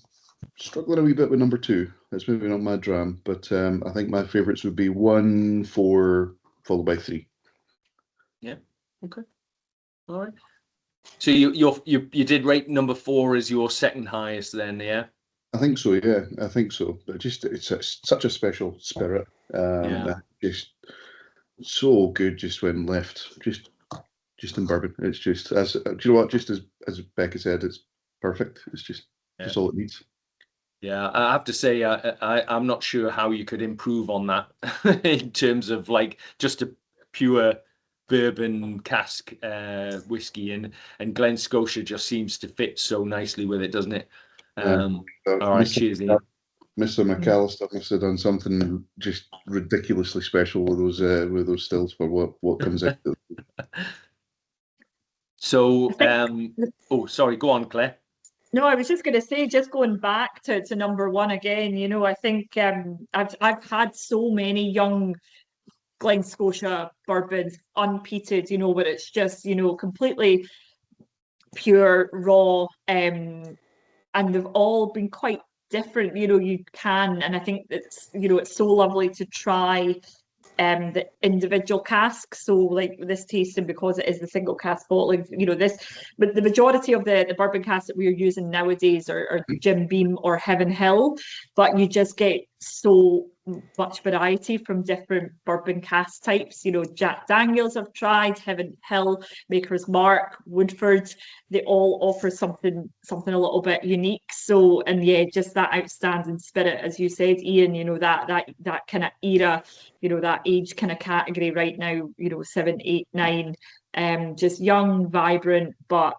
struggling a wee bit with number 2. That's maybe not my dram, but I think my favourites would be 1, 4, followed by 3. Yeah. Okay. All right. So you did rate number 4 as your second highest, then, yeah? I think so. Yeah, I think so. But it's such a special spirit. Just so good. Just when left, just in bourbon. It's just do you know what? Just as Becca said, it's perfect. It's just all it needs. Yeah, I have to say, I'm not sure how you could improve on that in terms of like just a pure bourbon cask whiskey, and Glen Scotia just seems to fit so nicely with it, doesn't it? All right, cheers, Ian. Mr. McAllister must have done something just ridiculously special with those stills for what comes out. So, sorry, go on, Claire. No, I was just going to say, just going back to number 1 again. I think I've had so many young Glen Scotia bourbons unpeated, where it's just, completely pure, raw, and they've all been quite different. And I think it's so lovely to try the individual casks. So like this tasting, because it is the single cask bottling, but the majority of the bourbon casks that we're using nowadays are Jim Beam or Heaven Hill, but you just get so much variety from different bourbon cask types. Jack Daniels I've tried, Heaven Hill, Maker's Mark, Woodford, they all offer something a little bit unique. So, and just that outstanding spirit, as you said, Ian, that kind of era, that age kind of category right now, 7, 8, 9, just young, vibrant, but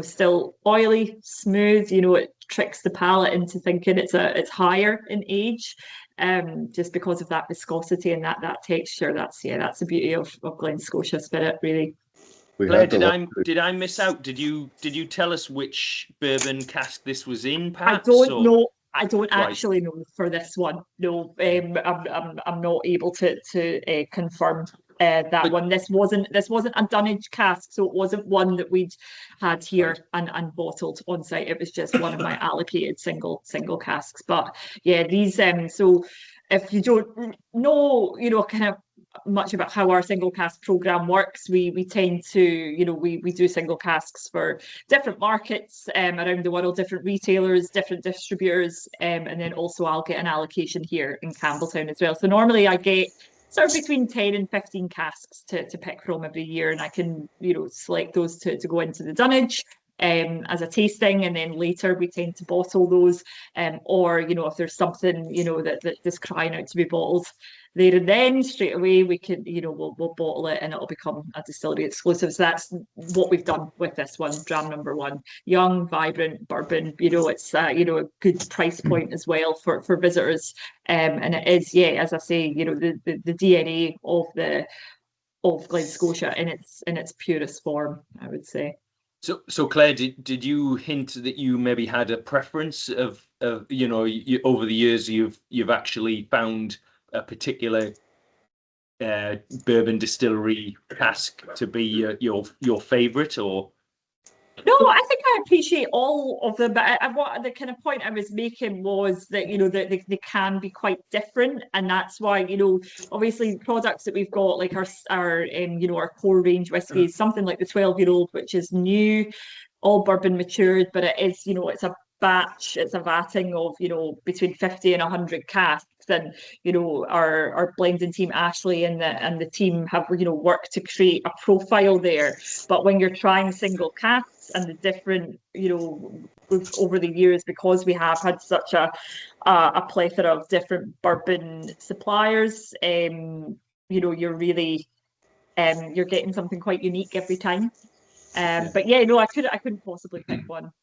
still oily, smooth. It tricks the palate into thinking it's higher in age, just because of that viscosity and that texture. That's the beauty of Glen Scotia spirit, really. Claire, did I miss out? Did you tell us which bourbon cask this was in? Perhaps? I don't know. I don't actually know for this one. No, I'm not able to confirm. that one. This wasn't a dunnage cask, so it wasn't one that we'd had here and bottled on site. It was just one of my allocated single casks. But yeah, these so if you don't know, kind of much about how our single cask program works, we tend to, we do single casks for different markets around the world, different retailers, different distributors, and then also I'll get an allocation here in Campbelltown as well. So normally I get sort of between 10 and 15 casks to pick from every year, and I can, select those to go into the dunnage as a tasting, and then later we tend to bottle those, or if there's something that is crying out to be bottled there and then, straight away we can we'll bottle it and it'll become a distillery exclusive. So that's what we've done with this one, dram number 1. Young, vibrant bourbon, it's a good price point as well for visitors, and it is, as I say, the DNA of Glen Scotia in its purest form, I would say. So Claire, did you hint that you maybe had a preference of over the years you've actually found a particular bourbon distillery cask to be your favorite, or? No, I think I appreciate all of them, but what the kind of point I was making was that that they can be quite different, and that's why obviously products that we've got, like our our core range whiskies, something like the 12-year-old, which is new, all bourbon matured, but it is it's a batch, it's a vatting of between 50 and 100 casks. And our blending team, Ashley and the team, have worked to create a profile there. But when you're trying single casks and the different over the years, because we have had such a plethora of different bourbon suppliers, you're really you're getting something quite unique every time. But yeah, no, I couldn't possibly pick one.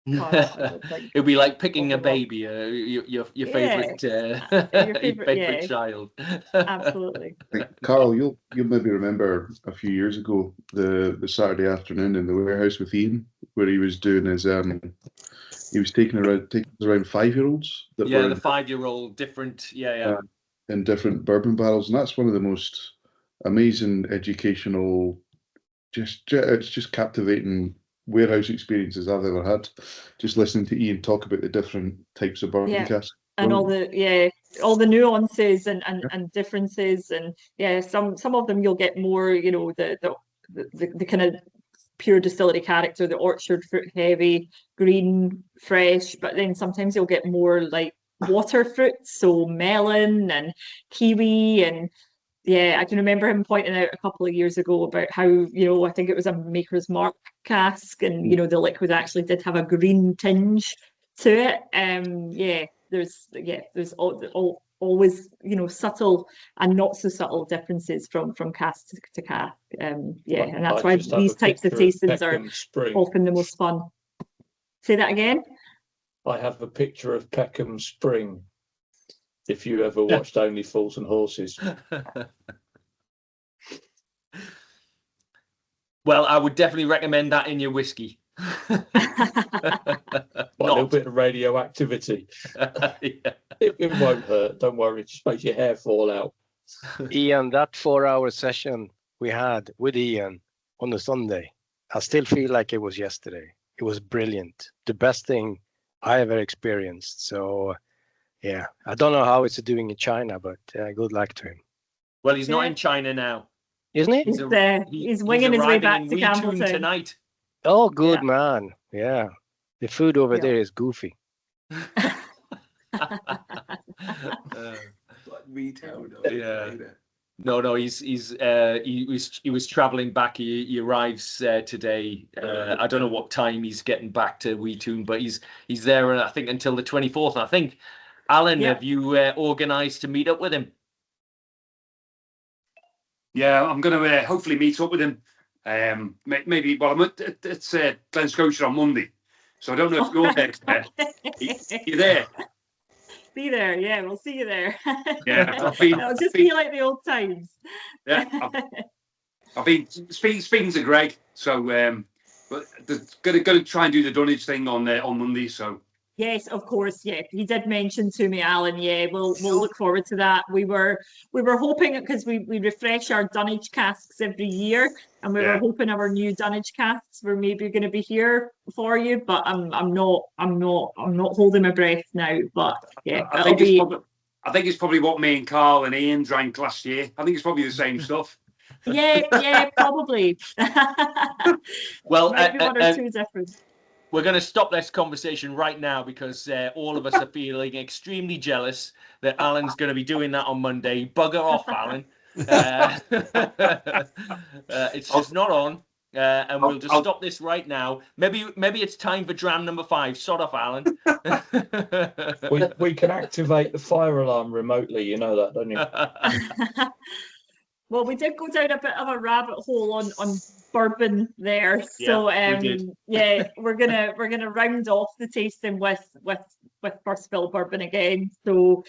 It'd be like picking a baby, your favorite favorite child. Absolutely. Carl, you'll maybe remember a few years ago the Saturday afternoon in the warehouse with Ian, where he was doing his he was taking around 5-year-olds that were the 5-year-old different in different bourbon barrels, and that's one of the most amazing educational, it's just captivating warehouse experiences I've ever had, just listening to Ian talk about the different types of bourbon casks and all the nuances and differences, and some of them you'll get more the kind of pure distillery character, the orchard fruit heavy, green, fresh, but then sometimes you'll get more like water fruits, so melon and kiwi. And I can remember him pointing out a couple of years ago about how, I think it was a Maker's Mark cask, and, the liquid actually did have a green tinge to it. There's always, subtle and not so subtle differences from cask to cask. And that's why these types of tastings are often the most fun. Say that again? I have a picture of Peckham Spring, if you ever watched Only Fools and Horses. Well, I would definitely recommend that in your whiskey. A little bit of radioactivity. It won't hurt, don't worry, it just makes your hair fall out. Ian, that 4-hour session we had with Ian on a Sunday, I still feel like it was yesterday. It was brilliant. The best thing I ever experienced. So yeah, I don't know how it's doing in China, but good luck to him. Well, he's not in China now, isn't he? He's winging his way back to Campbelltown tonight. Oh, good man. Yeah, the food over there is goofy. No, he was traveling back. He arrives today. I don't know what time he's getting back to Weetoon, but he's there, I think, until the 24th. I think, Alan, have you organised to meet up with him? Yeah, I'm going to hopefully meet up with him. Maybe, well, I'm at Glen Scotia on Monday, so I don't know if you're there. You there? Be there, yeah, we'll see you there. Yeah, it'll just be like the old times. Yeah, I've been speaking to Greg, so but they're going to try and do the dunnage thing on Monday. So Yes, of course. Yeah, he did mention to me, Alan. Yeah, we'll look forward to that. We were hoping, because we refresh our dunnage casks every year, and we were hoping our new dunnage casks were maybe going to be here for you. But I'm not holding my breath now. But yeah, I think it's probably what me and Carl and Ian drank last year. I think it's probably the same stuff. Yeah, probably. Well, maybe one or two different. We're going to stop this conversation right now because all of us are feeling extremely jealous that Alan's going to be doing that on Monday. Bugger off, Alan. It's just not on. And we'll just stop this right now. Maybe it's time for dram number 5. Sod off, Alan. we can activate the fire alarm remotely. You know that, don't you? Well, we did go down a bit of a rabbit hole on bourbon there. So yeah, we're gonna round off the tasting with first fill bourbon again. So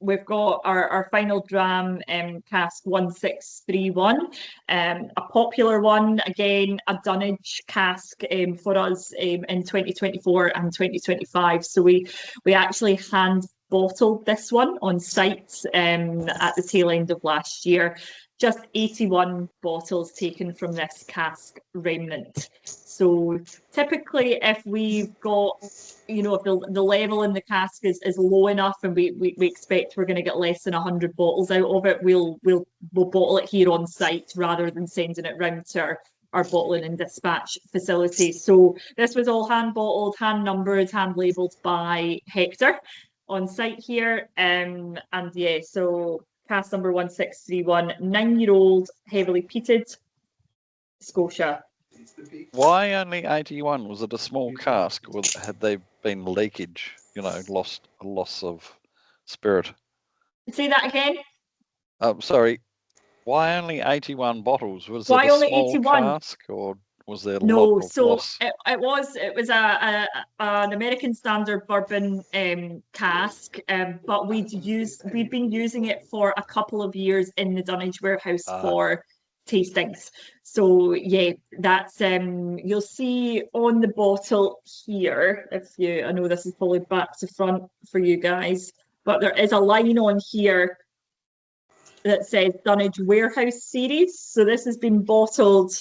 we've got our final dram, cask 1631, a popular one, again a dunnage cask for us in 2024 and 2025. So we actually hand bottled this one on site at the tail end of last year. Just 81 bottles taken from this cask remnant. So typically, if we've got, if the level in the cask is low enough, and we expect we're going to get less than 100 bottles out of it, we'll bottle it here on site rather than sending it round to our bottling and dispatch facility. So this was all hand bottled, hand numbered, hand labelled by Hector on site here. And yeah, so cask number 1631, 9-year-old, heavily peated, Scotia. Why only 81? Was it a small cask? Had there been leakage? Loss of spirit. Say that again. Sorry. Why only 81 bottles? Was Why it a only small 81? cask, or was there a No, lot of so loss? it was an American standard bourbon cask, but we'd been using it for a couple of years in the dunnage warehouse for tastings. So yeah, that's you'll see on the bottle here. I know this is probably back to front for you guys, but there is a line on here that says Dunnage Warehouse Series. So this has been bottled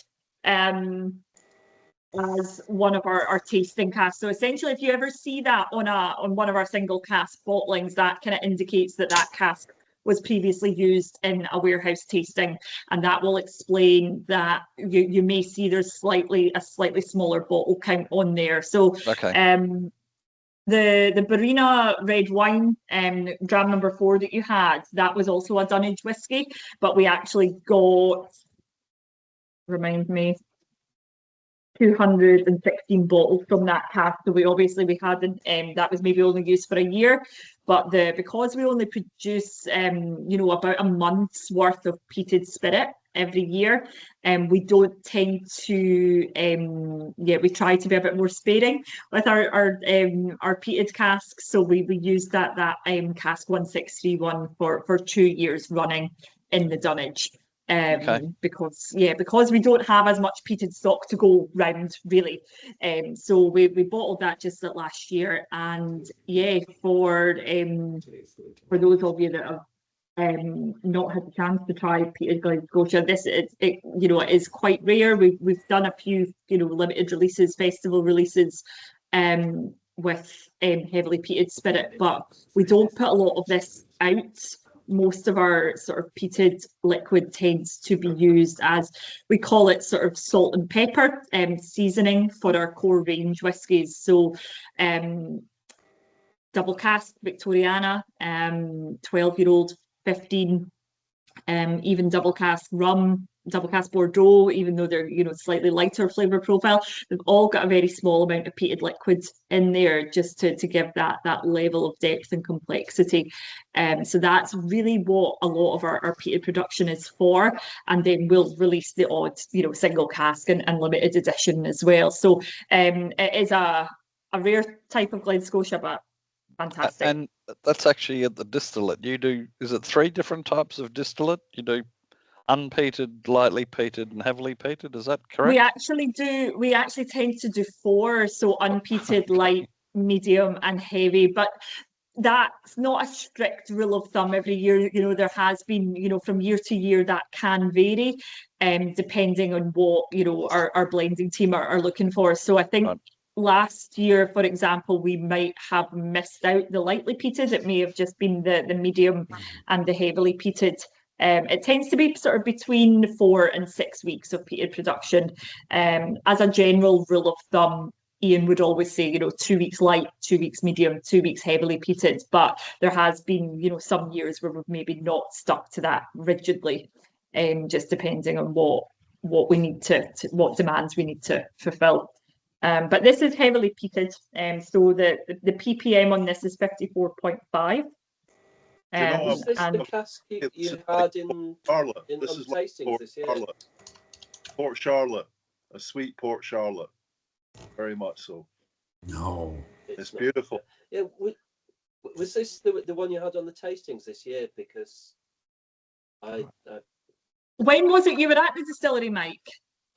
as one of our tasting casks. So essentially, if you ever see that on one of our single cask bottlings, that kind of indicates that cask was previously used in a warehouse tasting, and that will explain that you may see there's a slightly smaller bottle count on there. So the Barina red wine, dram number 4 that you had, that was also a dunnage whiskey, but we actually got, remind me, 216 bottles from that cask. So we hadn't, that was maybe only used for a year, but because we only produce about a month's worth of peated spirit every year, we don't tend to we try to be a bit more sparing with our peated casks. So we used that cask 1631 for 2 years running in the dunnage. Because we don't have as much peated stock to go round, really. So we bottled that just last year, and for those of you that have not had the chance to try peated Glen Scotia, it is quite rare. We've done a few limited releases, festival releases with heavily peated spirit, but we don't put a lot of this out. Most of our sort of peated liquid tends to be used as, we call it, sort of salt and pepper seasoning for our core range whiskies. So double cask Victoriana, 12-year-old, 15, even double cask rum, double cask Bordeaux, even though they're slightly lighter flavour profile, they've all got a very small amount of peated liquid in there, just to give that level of depth and complexity. So that's really what a lot of our peated production is for, and then we'll release the odd single cask and limited edition as well. So it is a rare type of Glen Scotia, but fantastic. And that's actually at the distillate. You do, is it 3 different types of distillate? You do unpeated, lightly peated, and heavily peated. Is that correct? We actually tend to do 4. So unpeated, light, medium, and heavy. But that's not a strict rule of thumb every year. There has been, from year to year that can vary, depending on what, our blending team are looking for. So I think last year, for example, we might have missed out the lightly peated. It may have just been the medium and the heavily peated. It tends to be sort of between 4 and 6 weeks of peated production. As a general rule of thumb, Ian would always say, 2 weeks light, 2 weeks medium, 2 weeks heavily peated. But there has been, some years where we've maybe not stuck to that rigidly, just depending on what we need what demands we need to fulfill. But this is heavily peated, so the ppm on this is 54.5. Was this the cask you had in Charlotte? This is like tastings this year? Port Charlotte, a sweet Port Charlotte, very much so. No, it's beautiful. Yeah, was this the one you had on the tastings this year? Because when was it you were at the distillery, Mike?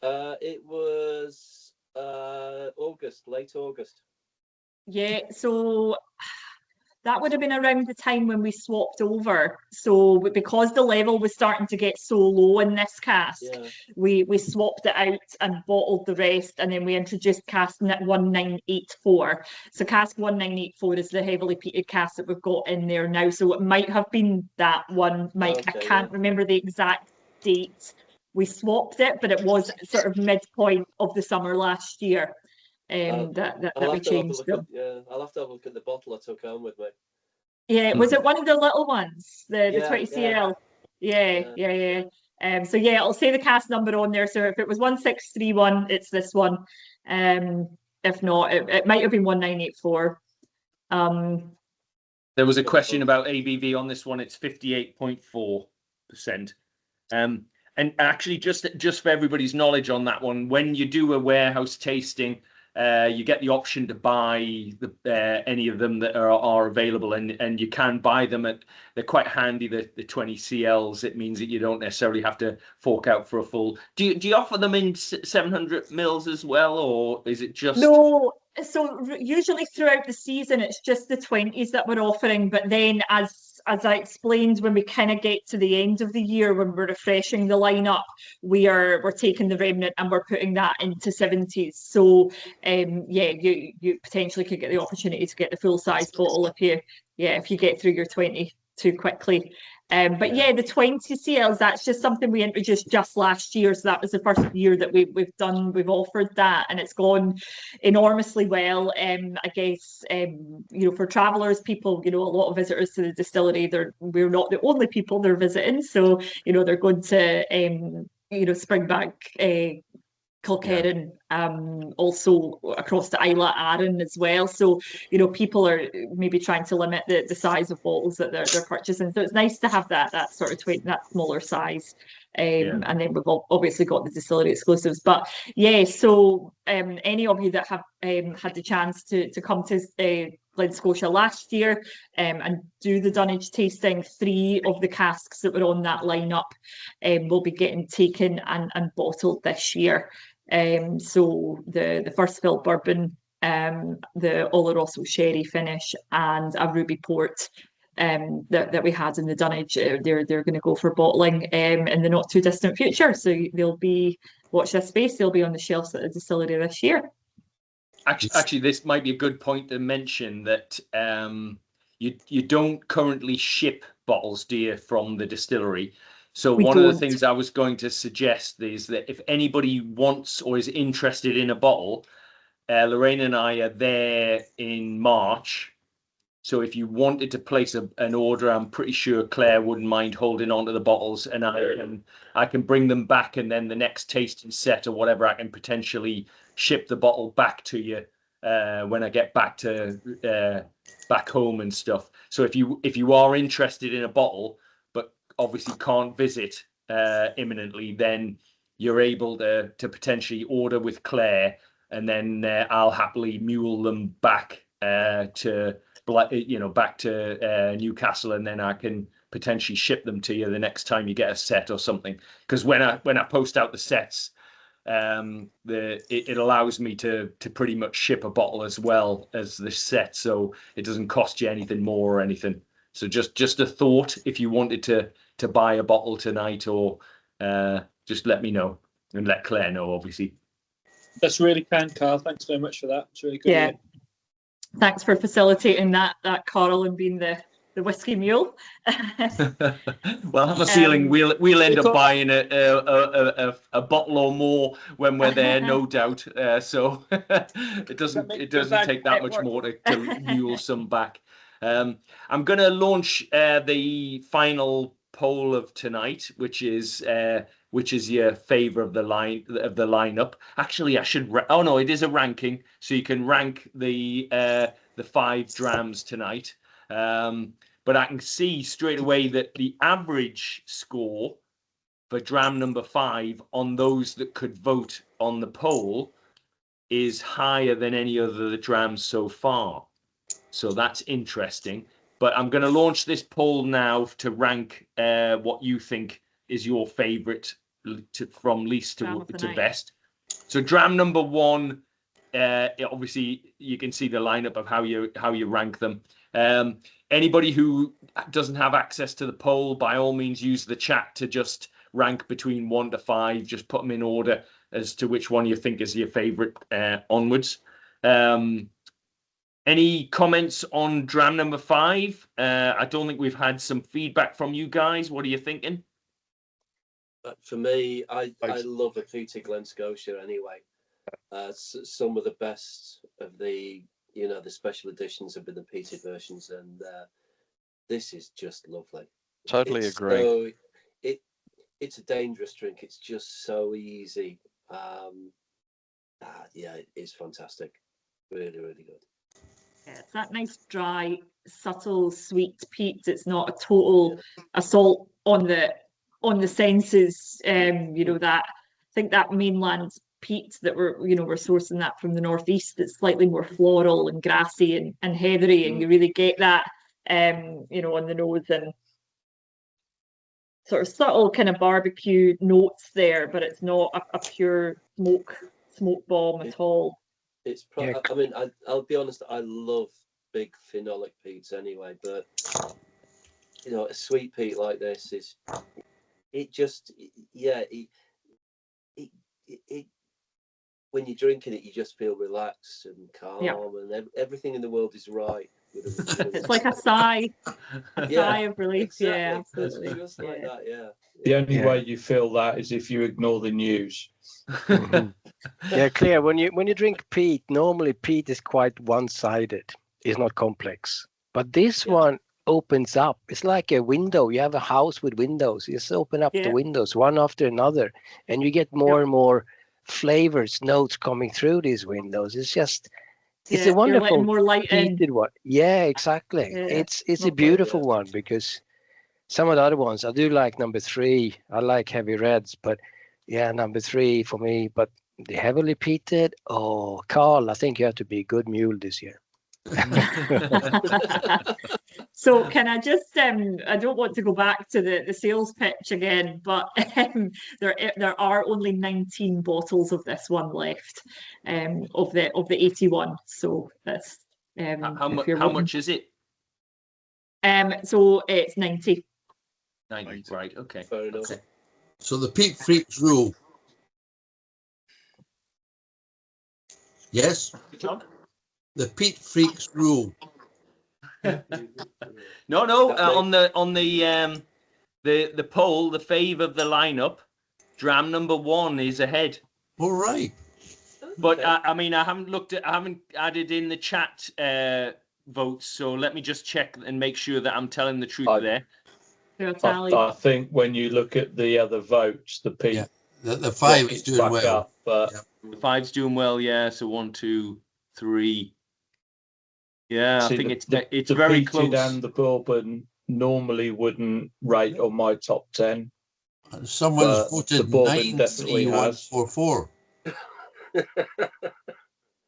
It was August, late August. Yeah, so that would have been around the time when we swapped over. So because the level was starting to get so low in this cask, we swapped it out and bottled the rest, and then we introduced cask 1984. So cask 1984 is the heavily peated cask that we've got in there now. So it might have been that one, Mike. Okay, I can't remember the exact date we swapped it, but it was sort of midpoint of the summer last year. That we changed them. I'll have to have a look at the bottle I took home with me. Yeah, was it one of the little ones, the 20 cl? Yeah. So yeah, I'll say the cask number on there. So if it was 1631, it's this one. If not, it might have been 1984. There was a question about ABV on this one. It's 58.4%. And actually, just for everybody's knowledge on that one, when you do a warehouse tasting, you get the option to buy any of them that are available, and you can buy them they're quite handy, the 20 CLs. It means that you don't necessarily have to fork out for a full. Do you offer them in 700 mils as well, or is it just? No, so usually throughout the season it's just the 20s that we're offering, but then as I explained, when we kind of get to the end of the year, when we're refreshing the lineup, we're taking the remnant and we're putting that into 70s. So you potentially could get the opportunity to get the full size bottle if you get through your 20 too quickly. But the 20 CLs, that's just something we introduced just last year. So that was the first year that we've offered that, and it's gone enormously well. I guess for travellers, people, a lot of visitors to the distillery, we're not the only people they're visiting. So they're going to Springbank, Kilkerran, also across the Isle of Arran as well. So, people are maybe trying to limit the size of bottles that they're purchasing. So it's nice to have that sort of that smaller size. And then we've obviously got the distillery exclusives. But so any of you that have had the chance to come to Glen Scotia last year and do the dunnage tasting, 3 of the casks that were on that lineup will be getting taken and bottled this year. So the first fill bourbon, the Oloroso sherry finish, and a ruby port that we had in the dunnage, they're going to go for bottling in the not too distant future. So they'll be, watch this space, they'll be on the shelves at the distillery this year. Actually, this might be a good point to mention that you don't currently ship bottles, do you, from the distillery? So one of the things I was going to suggest is that if anybody wants or is interested in a bottle, Lorraine and I are there in March. So if you wanted to place an order, I'm pretty sure Claire wouldn't mind holding on to the bottles, and I can bring them back, and then the next tasting set or whatever, I can potentially ship the bottle back to you when I get back home and stuff. So if you are interested in a bottle, obviously can't visit imminently, then you're able to potentially order with Claire, and then I'll happily mule them back to Newcastle, and then I can potentially ship them to you the next time you get a set or something. Because when I post out the sets, it allows me to pretty much ship a bottle as well as this set, so it doesn't cost you anything more or anything. So just a thought, if you wanted to buy a bottle tonight, or just let me know, and let Claire know, obviously. That's really kind, Carl. Thanks very much for that. It's really good. Yeah. Thanks for facilitating that, Carl, and being the whiskey mule. Well, I have a feeling we'll end up buying a bottle or more when we're there, no doubt. So it doesn't take that much more to mule some back. I'm going to launch the final poll of tonight, which is your favour of the lineup. Actually, I should. Oh no, it is a ranking, so you can rank the 5 drams tonight. But I can see straight away that the average score for dram number 5 on those that could vote on the poll is higher than any other the drams so far. So that's interesting. But I'm going to launch this poll now to rank what you think is your favourite from least to best. So dram number 1, obviously you can see the lineup of how you rank them. Anybody who doesn't have access to the poll, by all means use the chat to just rank between 1 to 5. Just put them in order as to which one you think is your favourite onwards. Any comments on dram number 5? I don't think we've had some feedback from you guys. What are you thinking? For me, I love a peated Glen Scotia anyway. Some of the best of the the special editions have been the peated versions, and this is just lovely. Totally agree. So it's a dangerous drink. It's just so easy. Yeah, it's fantastic. Really, really good. Yeah, it's that nice, dry, subtle, sweet peat. It's not a total assault on the senses. That I think that mainland peat that we're sourcing that from the northeast. It's slightly more floral and grassy and heathery, and you really get that on the nose, and sort of subtle kind of barbecue notes there, but it's not a pure smoke bomb at all. It's probably, I mean, I'll be honest, I love big phenolic peats anyway, but a sweet peat like this is, when you're drinking it, you just feel relaxed and calm, and everything in the world is right. It's like a sigh of relief. Exactly. Yeah, absolutely. Just like that, yeah. The only way you feel that is if you ignore the news. Yeah, Claire, when you drink peat, normally peat is quite one-sided. It's not complex. But this one opens up. It's like a window. You have a house with windows. You just open up the windows one after another, and you get more and more flavors, notes coming through these windows. It's a wonderful more light peated one. Yeah, exactly. Yeah, it's a beautiful one, because some of the other ones, I do like number 3. I like heavy reds, but number 3 for me. But the heavily peated, Carl, I think you have to be a good mule this year. So can I just I don't want to go back to the sales pitch again, but there are only 19 bottles of this one left, of the 81. So that's how much is it? So it's 90. 90, right? Okay. Fair enough. Okay. So the Peat Freaks rule. Yes. John? The Peat Freaks rule. No. On the poll, the fave of the lineup, dram number 1 is ahead. All right. But I mean, I haven't added in the chat votes, so let me just check and make sure that I'm telling the truth there. I think when you look at the other votes, the peat, the 5 is doing well. Up, but the 5's doing well, yeah. So 1, 2, 3. Yeah, I think it's very close. And the bourbon normally wouldn't rate on my top 10. Someone's voted 93144.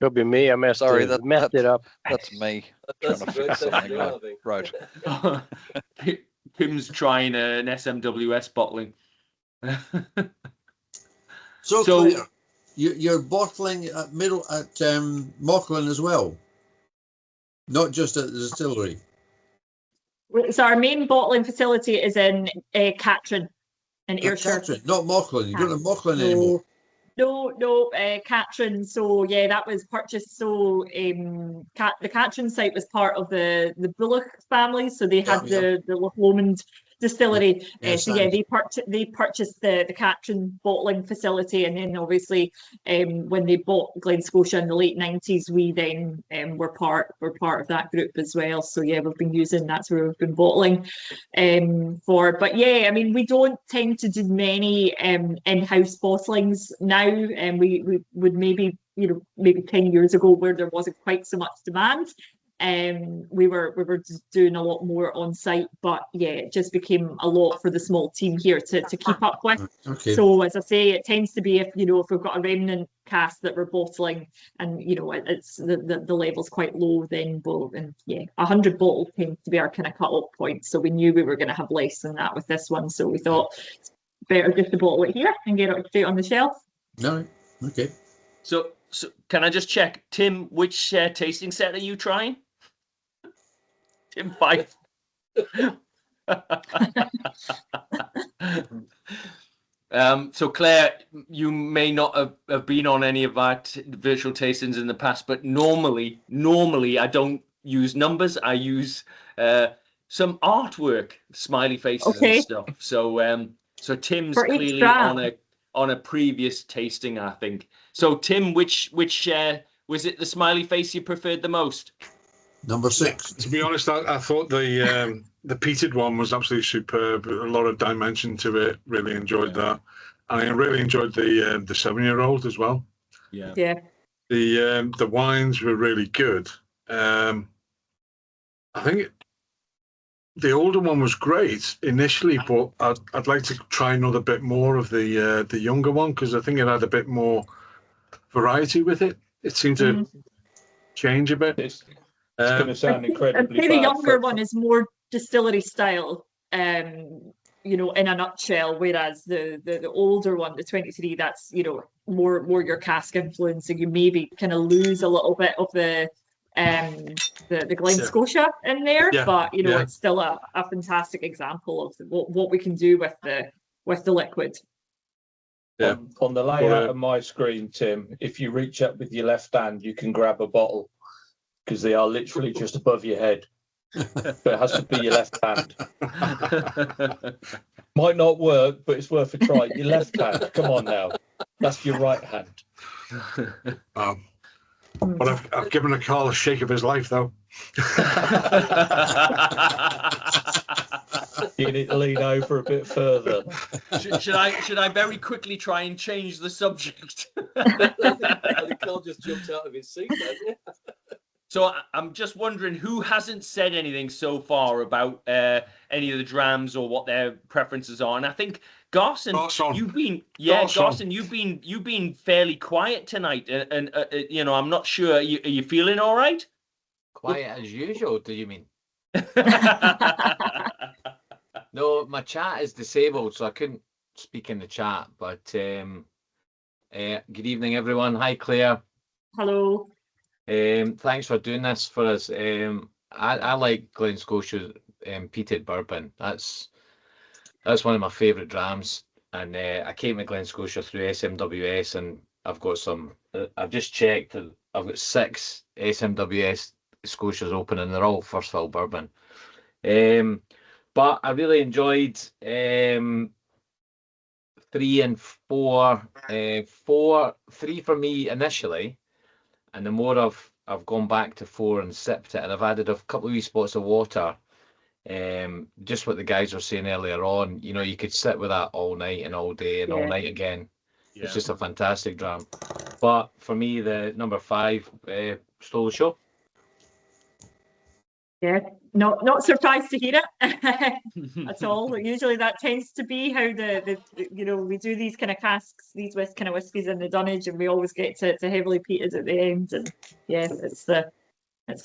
Could be me. I messed it up. That's me trying to fix something I wrote. Kim's trying an SMWS bottling. So you're bottling at Mauchline as well, not just at the distillery. So our main bottling facility is in Catrin in Ayrshire. Catrin, not Mauchline. You don't have Mauchline anymore. No, Catrin. So yeah, that was purchased. So the Catrin site was part of the Bullock family. So they had the Loch Lomond distillery. So yeah, they purchased the Catrin bottling facility, and then obviously when they bought Glen Scotia in the late 90s, we then were part of that group as well. So yeah, we've been using, that's where we've been bottling for. But yeah, I mean, we don't tend to do many in-house bottlings now, and we would maybe 10 years ago, where there wasn't quite so much demand, we were just doing a lot more on site. But yeah, it just became a lot for the small team here to keep up with. Okay. So as I say, it tends to be if we've got a remnant cask that we're bottling, and it's the level's quite low, then 100 bottles tends to be our kind of cut-off point. So we knew we were going to have less than that with this one, so we thought it's better just to bottle it here and get it straight on the shelf. No, okay. So can I just check, Tim, which tasting set are you trying? Tim Fife. So Claire, you may not have been on any of our virtual tastings in the past, but normally I don't use numbers. I use some artwork, smiley faces and stuff. So Tim's clearly on a previous tasting, I think. So Tim, which was it the smiley face you preferred the most? Number 6. To be honest, I thought the peated one was absolutely superb. A lot of dimension to it. Really enjoyed that. And I really enjoyed the 7-year-old as well. Yeah. The wines were really good. I think the older one was great initially, but I'd like to try another bit more of the younger one, because I think it had a bit more variety with it. It seemed to change a bit. It's going to sound incredibly I'd say bad. the younger one is more distillery style, in a nutshell, whereas the older one, the 23, that's more your cask influence, and you maybe kind of lose a little bit of the Glen Scotia in there, but it's still a fantastic example of what we can do with the liquid. Yeah. On the layout of my screen, Tim, if you reach up with your left hand, you can grab a bottle, because they are literally just above your head. But it has to be your left hand. Might not work, but it's worth a try. Your left hand, come on now. That's your right hand. But I've given Carl a shake of his life, though. You need to lean over a bit further. Should I very quickly try and change the subject? Carl just jumped out of his seat, hasn't he? So I'm just wondering who hasn't said anything so far about any of the drams or what their preferences are. And I think Garson, you've been fairly quiet tonight, and I'm not sure. Are you feeling all right? Quiet as usual, do you mean? No, my chat is disabled, so I couldn't speak in the chat. But good evening, everyone. Hi, Claire. Hello. Thanks for doing this for us. I like Glen Scotia peated bourbon. That's one of my favourite drams, and I came to Glen Scotia through SMWS, and I've got some. I've just checked. I've got 6 SMWS Scotias open, and they're all first fill bourbon. But I really enjoyed 3 and 4. 3 for me initially. And the more I've gone back to 4 and sipped it, and I've added a couple of wee spots of water. Just what the guys were saying earlier on, you could sit with that all night and all day and all night again. Yeah. It's just a fantastic dram. But for me, the number 5 stole the show. Yeah, not surprised to hear it at all. Usually that tends to be how we do these kind of casks, these kind of whiskies in the dunnage, and we always get to heavily peated at the end. And yeah, it's the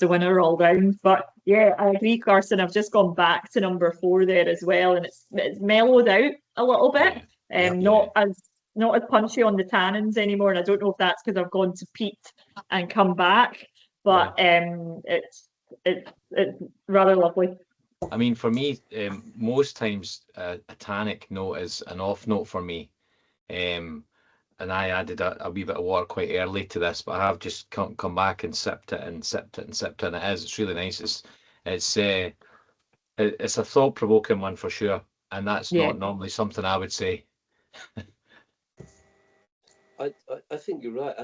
winner all round. But yeah, I agree, Carson. I've just gone back to number 4 there as well, and it's mellowed out a little bit. Not not as punchy on the tannins anymore. And I don't know if that's because I've gone to peat and come back, but it's rather lovely. I mean, for me, most times a tannic note is an off note for me. And I added a wee bit of water quite early to this, but I have just come back and sipped it and sipped it and sipped it, and it's really nice. It's a thought-provoking one for sure, and that's not normally something I would say. I think you're right.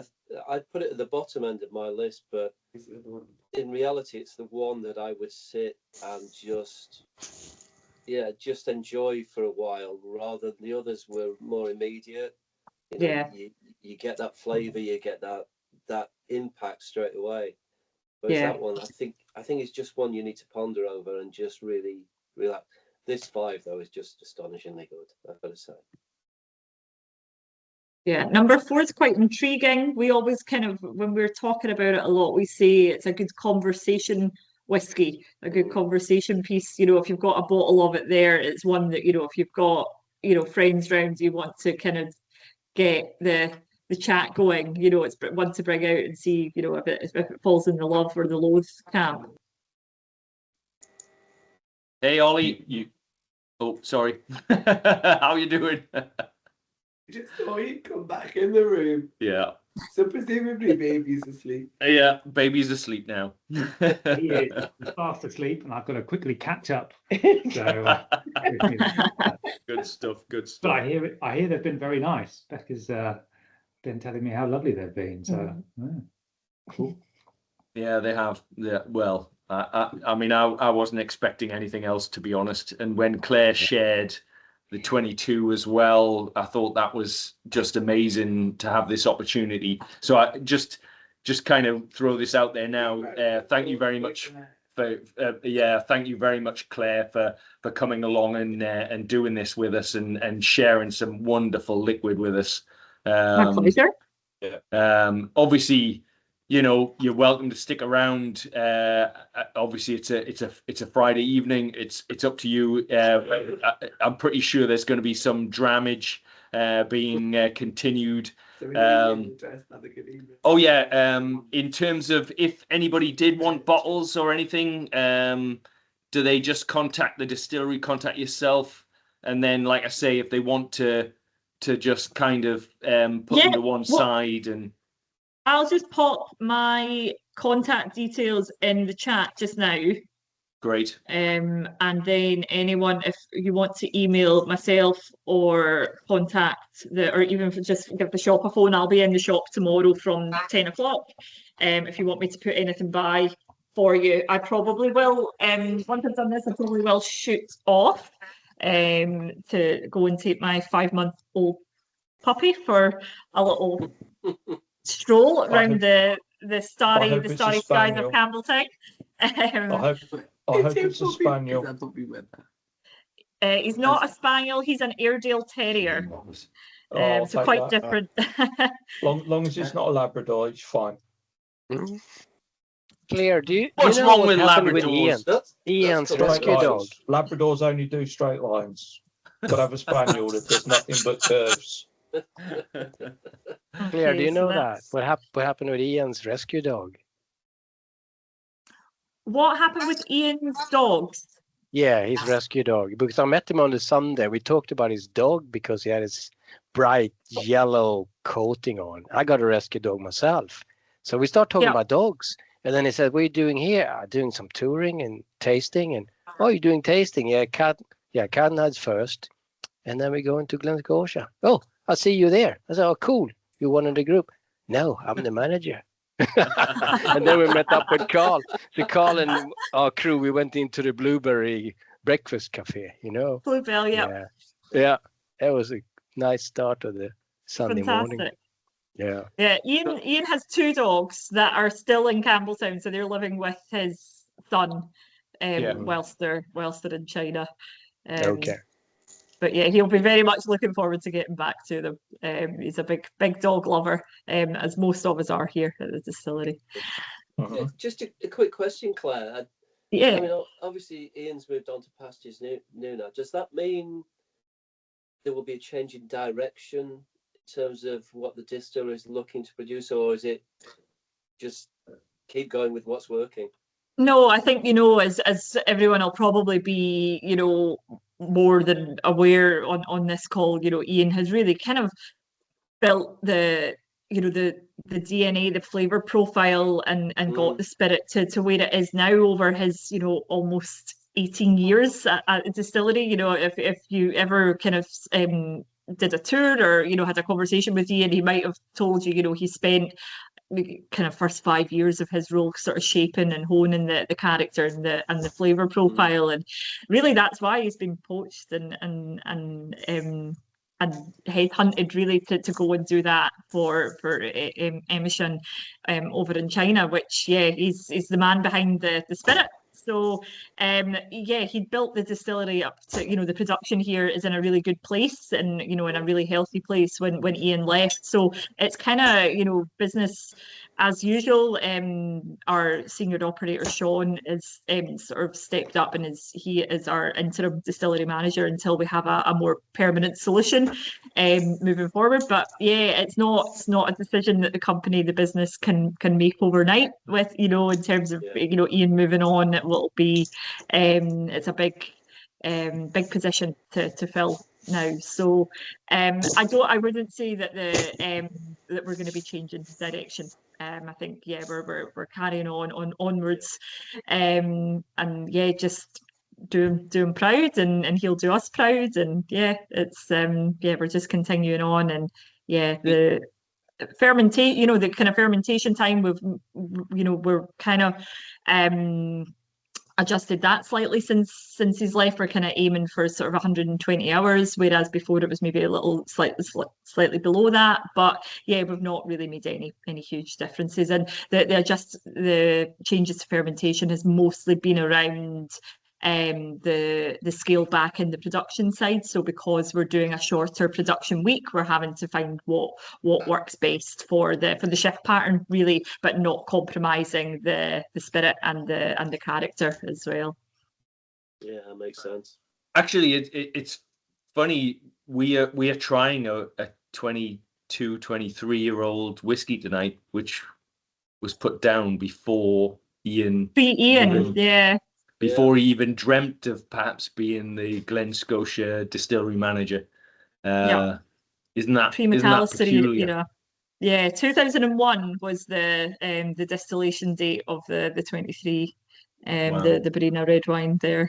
I'd put it at the bottom end of my list, but in reality, it's the one that I would sit and just enjoy for a while, rather than the others were more immediate. You know, you get that flavour, you get that impact straight away. Whereas that one, I think it's just one you need to ponder over and just really relax. This 5 though is just astonishingly good, I've got to say. Yeah, number 4 is quite intriguing. We always kind of, when we're talking about it a lot, we say it's a good conversation whiskey, a good conversation piece. You know, if you've got a bottle of it there, it's one that, you know, if you've got, you know, friends round, you want to kind of get the chat going. You know, it's one to bring out and see, you know, if it falls in the love or the loathe camp. Hey, Ollie. Oh, sorry. How you doing? Just saw you come back in the room. Yeah. So presumably baby's asleep. Yeah, baby's asleep now. He is fast asleep, and I've got to quickly catch up. So, good stuff. Good stuff. But I hear they've been very nice. Becca's been telling me how lovely they've been. So, cool. Yeah, they have. Yeah, well, I mean, I wasn't expecting anything else, to be honest. And when Claire shared the 22 as well, I thought that was just amazing to have this opportunity. So I just kind of throw this out there now. Thank you very much for thank you very much, Claire, for coming along and doing this with us and sharing some wonderful liquid with us. My pleasure. Obviously, you know, you're welcome to stick around. Obviously, it's a Friday evening. It's up to you. I'm pretty sure there's going to be some dramage being continued. Oh yeah. In terms of if anybody did want bottles or anything, do they just contact the distillery, contact yourself, and then, like I say, if they want to just kind of put them to one side and. I'll just pop my contact details in the chat just now. Great. And then anyone, if you want to email myself or contact or even just give the shop a phone, I'll be in the shop tomorrow from 10 o'clock. If you want me to put anything by for you, I probably will. Once I've done this, I probably will shoot off to go and take my 5-month-old puppy for a little stroll around the starry skies of Campbelltown. I hope it's a spaniel. He's not a spaniel, he's an Airedale Terrier. So quite different. Long as it's not a Labrador, it's fine. Claire, do you What's know wrong what with happened with Labradors? Ian's rescue dog? Labradors only do straight lines. Got to have a spaniel that does nothing but curves. Claire, do you know that? What happened with Ian's rescue dog? What happened with Ian's dogs? Yeah, his rescue dog. Because I met him on the Sunday. We talked about his dog because he had his bright yellow coating on. I got a rescue dog myself. So we start talking about dogs. And then he said, what are you doing here? I'm doing some touring and tasting. And, oh, you're doing tasting? Yeah, Cadenhead's first. And then we go into Glen Scotia. Oh, I'll see you there. I said, oh, cool. You're one of the group. No, I'm the manager. And then we met up with Carl. So Carl and our crew, we went into the Blueberry Breakfast Cafe, you know. Bluebell, yeah. Yeah, that was a nice start of the Sunday morning. Yeah. Yeah, Ian has 2 dogs that are still in Campbelltown, so they're living with his son whilst they're in China. Okay. But yeah, he'll be very much looking forward to getting back to them. He's a big dog lover, as most of us are here at the distillery. Just a quick question, Claire. I mean, obviously Ian's moved on to pastures new now. Does that mean there will be a change in direction terms of what the distiller is looking to produce, or is it just keep going with what's working? No, I think, as everyone will probably be, more than aware on this call, Ian has really kind of built the DNA, the flavor profile, and got the spirit to where it is now over his, almost 18 years at a distillery. If you ever kind of did a tour or, had a conversation with Ian, he might have told you, he spent kind of first 5 years of his role sort of shaping and honing the character and the flavor profile, and really that's why he's been poached and headhunted really to go and do that for Emission over in China, which he's the man behind the spirit. So he built the distillery up to, the production here is in a really good place and, in a really healthy place when Ian left. So it's kind of, business as usual. Our senior operator, Sean, is sort of stepped up and he is our interim distillery manager until we have a more permanent solution moving forward. But it's not a decision that the business can make overnight with, in terms of, Ian moving on. It will be, it's a big position to fill now. So I wouldn't say that that we're going to be changing direction. I think we're carrying onwards, and just doing proud, and he'll do us proud, and it's we're just continuing on, and the fermentation, the kind of fermentation time we're kind of adjusted that slightly since he's left. We're kind of aiming for sort of 120 hours, whereas before it was maybe a little slightly below that. But we've not really made any huge differences, and the changes to fermentation has mostly been around the scale back in the production side. So because we're doing a shorter production week, we're having to find what works best for the shift pattern, really, but not compromising the spirit and the character as well. Yeah, that makes sense. Actually, it's funny. We are trying a 22, 23-year-old whiskey tonight, which was put down before Ian. Before he even dreamt of perhaps being the Glen Scotia distillery manager. Isn't that peculiar? 2001 was the distillation date of the 23, Wow. the Barina red wine there.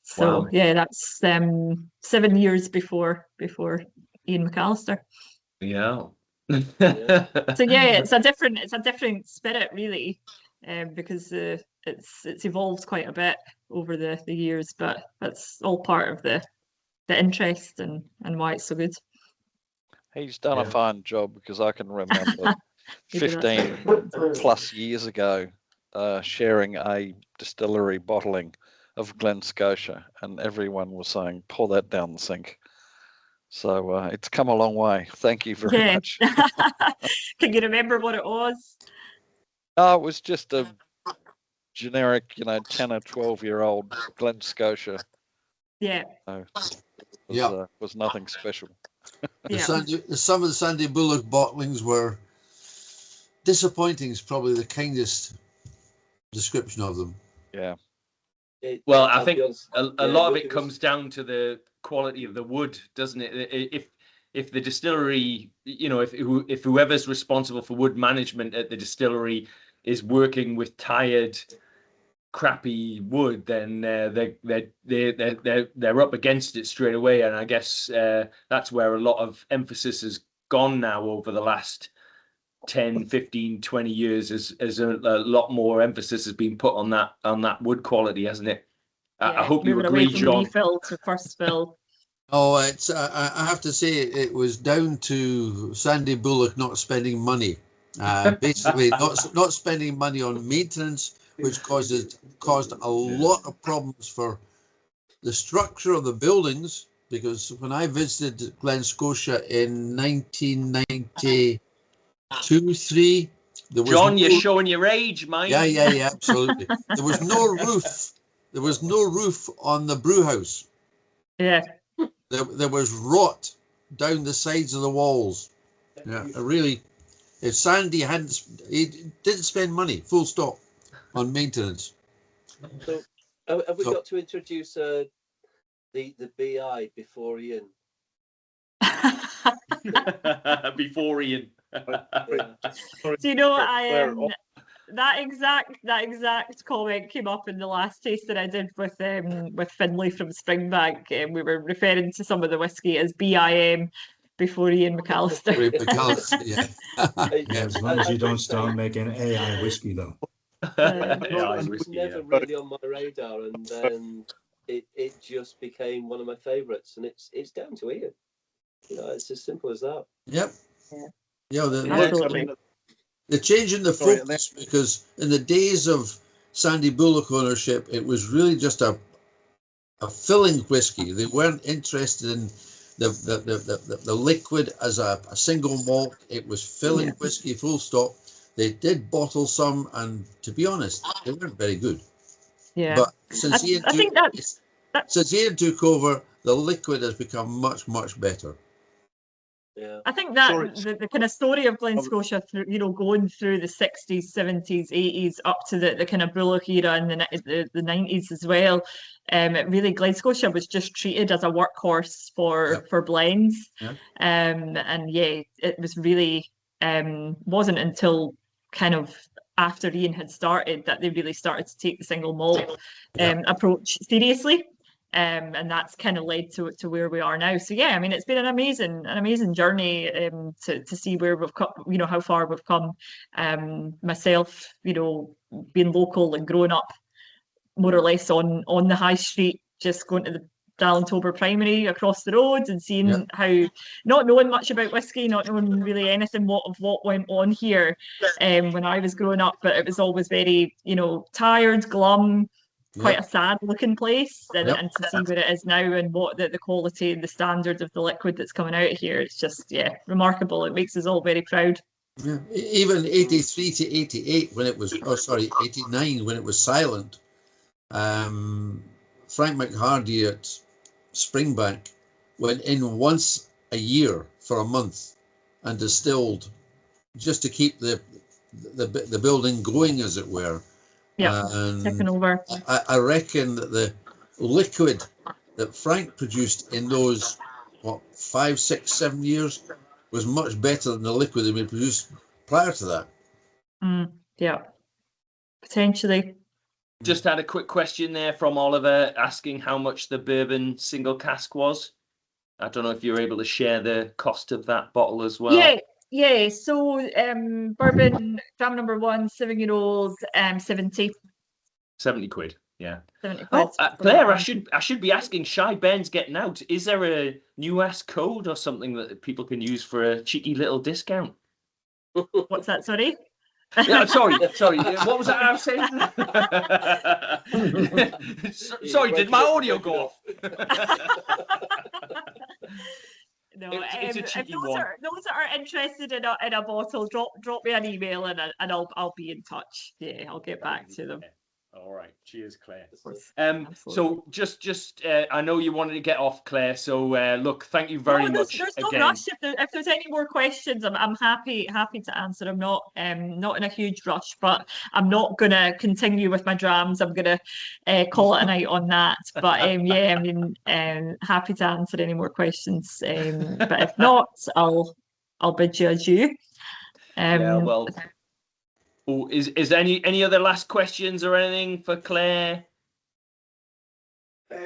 So Wow. That's 7 years before Ian McAllister. Yeah. So it's a different spirit, really, because it's evolved quite a bit over the years, but that's all part of the interest and why it's so good. He's done a fine job, because I can remember 15 plus years ago sharing a distillery bottling of Glen Scotia, and everyone was saying, pour that down the sink. So it's come a long way. Thank you very much. Can you remember what it was? It was just a generic, 10 or 12-year-old Glen Scotia. Was nothing special. Some of the Sandy Bullock bottlings were disappointing, is probably the kindest description of them. Well, I think a lot of it comes down to the quality of the wood, doesn't it? If the distillery, if whoever's responsible for wood management at the distillery is working with tired, crappy wood, then they're up against it straight away. And I guess that's where a lot of emphasis has gone now over the last 10, 15, 20 years, as a lot more emphasis has been put on that wood quality, hasn't it? I hope you agree, John. Refill to first fill. Oh, it's I have to say it was down to Sandy Bullock not spending money. Basically, not spending money on maintenance, which caused a lot of problems for the structure of the buildings. Because when I visited Glen Scotia in 1992-3, John, you're showing your age, mate. Yeah, absolutely. There was no roof. There was no roof on the brew house. Yeah. There was rot down the sides of the walls. Yeah, really. If Sandy he didn't spend money, full stop, on maintenance. So have we got to introduce the BI before Ian? Before Ian. Do you know that exact comment came up in the last tasting I did with Finlay from Springbank. We were referring to some of the whiskey as BIM before Ian McAllister. Yeah. As long as you don't start making AI whiskey, though. It was never really on my radar, and then it just became one of my favourites, and it's down to Ian. You know, it's as simple as that. Yep. Yeah. Absolutely. The change in the focus, because in the days of Sandy Bullock ownership, it was really just a filling whiskey. They weren't interested in the liquid as a single malt. It was filling whiskey, full stop. They did bottle some, and to be honest, they weren't very good. Yeah. But since Ian took over, the liquid has become much, much better. Yeah. I think that the kind of story of Glen Scotia through, going through the 60s, 70s, 80s up to the kind of Bullock era and the 90s as well. It really, Glen Scotia was just treated as a workhorse for blends. Yeah. And it was really wasn't until kind of after Ian had started that they really started to take the single malt approach seriously. And that's kind of led to where we are now. So yeah, I mean, it's been an amazing journey to see where we've come, how far we've come. Myself, being local and growing up more or less on the high street, just going to the Dallentober Primary across the road and seeing how, not knowing much about whiskey, not knowing really anything of what went on here when I was growing up, but it was always very, tired, glum, quite a sad looking place, and to see where it is now and what the quality and the standard of the liquid that's coming out of here, it's just remarkable. It makes us all very proud. Yeah. Even 83 to 88 when it was 89 when it was silent, Frank McHardy at Springbank went in once a year for a month and distilled just to keep the building going, as it were. Taking over. I reckon that the liquid that Frank produced in those 5, 6, 7 years was much better than the liquid that we produced prior to that. Yeah, potentially. Just had a quick question there from Oliver asking how much the bourbon single cask was. I don't know if you're able to share the cost of that bottle as well. Yeah. So bourbon dram number 1, 7-year-old, 70 quid. Yeah. 70 quid. Oh, Claire, I should be asking. Shy Ben's getting out. Is there a NEWAS code or something that people can use for a cheeky little discount? What's that? Sorry. Yeah, sorry. What was that I was saying? Sorry, did my audio go off? No, it's a cheeky one. Those that are interested in a bottle, drop me an email and I'll be in touch. Yeah, I'll get back to them. All right. Cheers, Claire. So just I know you wanted to get off, Claire. So look, thank you very much. There's no rush. If there's any more questions, I'm happy to answer. I'm not in a huge rush, but I'm not gonna continue with my drams. I'm gonna call it a night on that. But happy to answer any more questions. But if not, I'll bid you adieu. Oh, is there any other last questions or anything for Claire?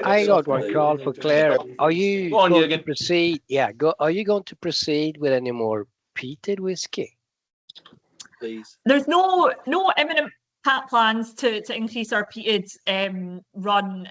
I got one, Carl, for Claire. Are you going to proceed? Yeah, are you going to proceed with any more peated whiskey? Please. There's no imminent plans to increase our peated run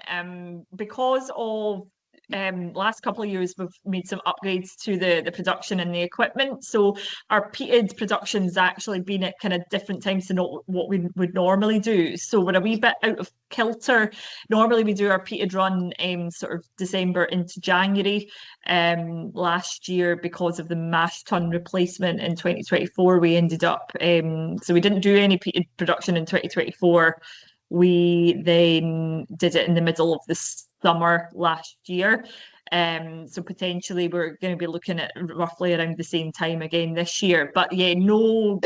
because of last couple of years we've made some upgrades to the production and the equipment, so our peated production's actually been at kind of different times to what we would normally do, so we're a wee bit out of kilter. Normally we do our peated run sort of December into January. Last year, because of the mash tun replacement in 2024, we ended up so we didn't do any peated production in 2024. We then did it in the middle of the summer last year. So potentially we're going to be looking at roughly around the same time again this year. But yeah, no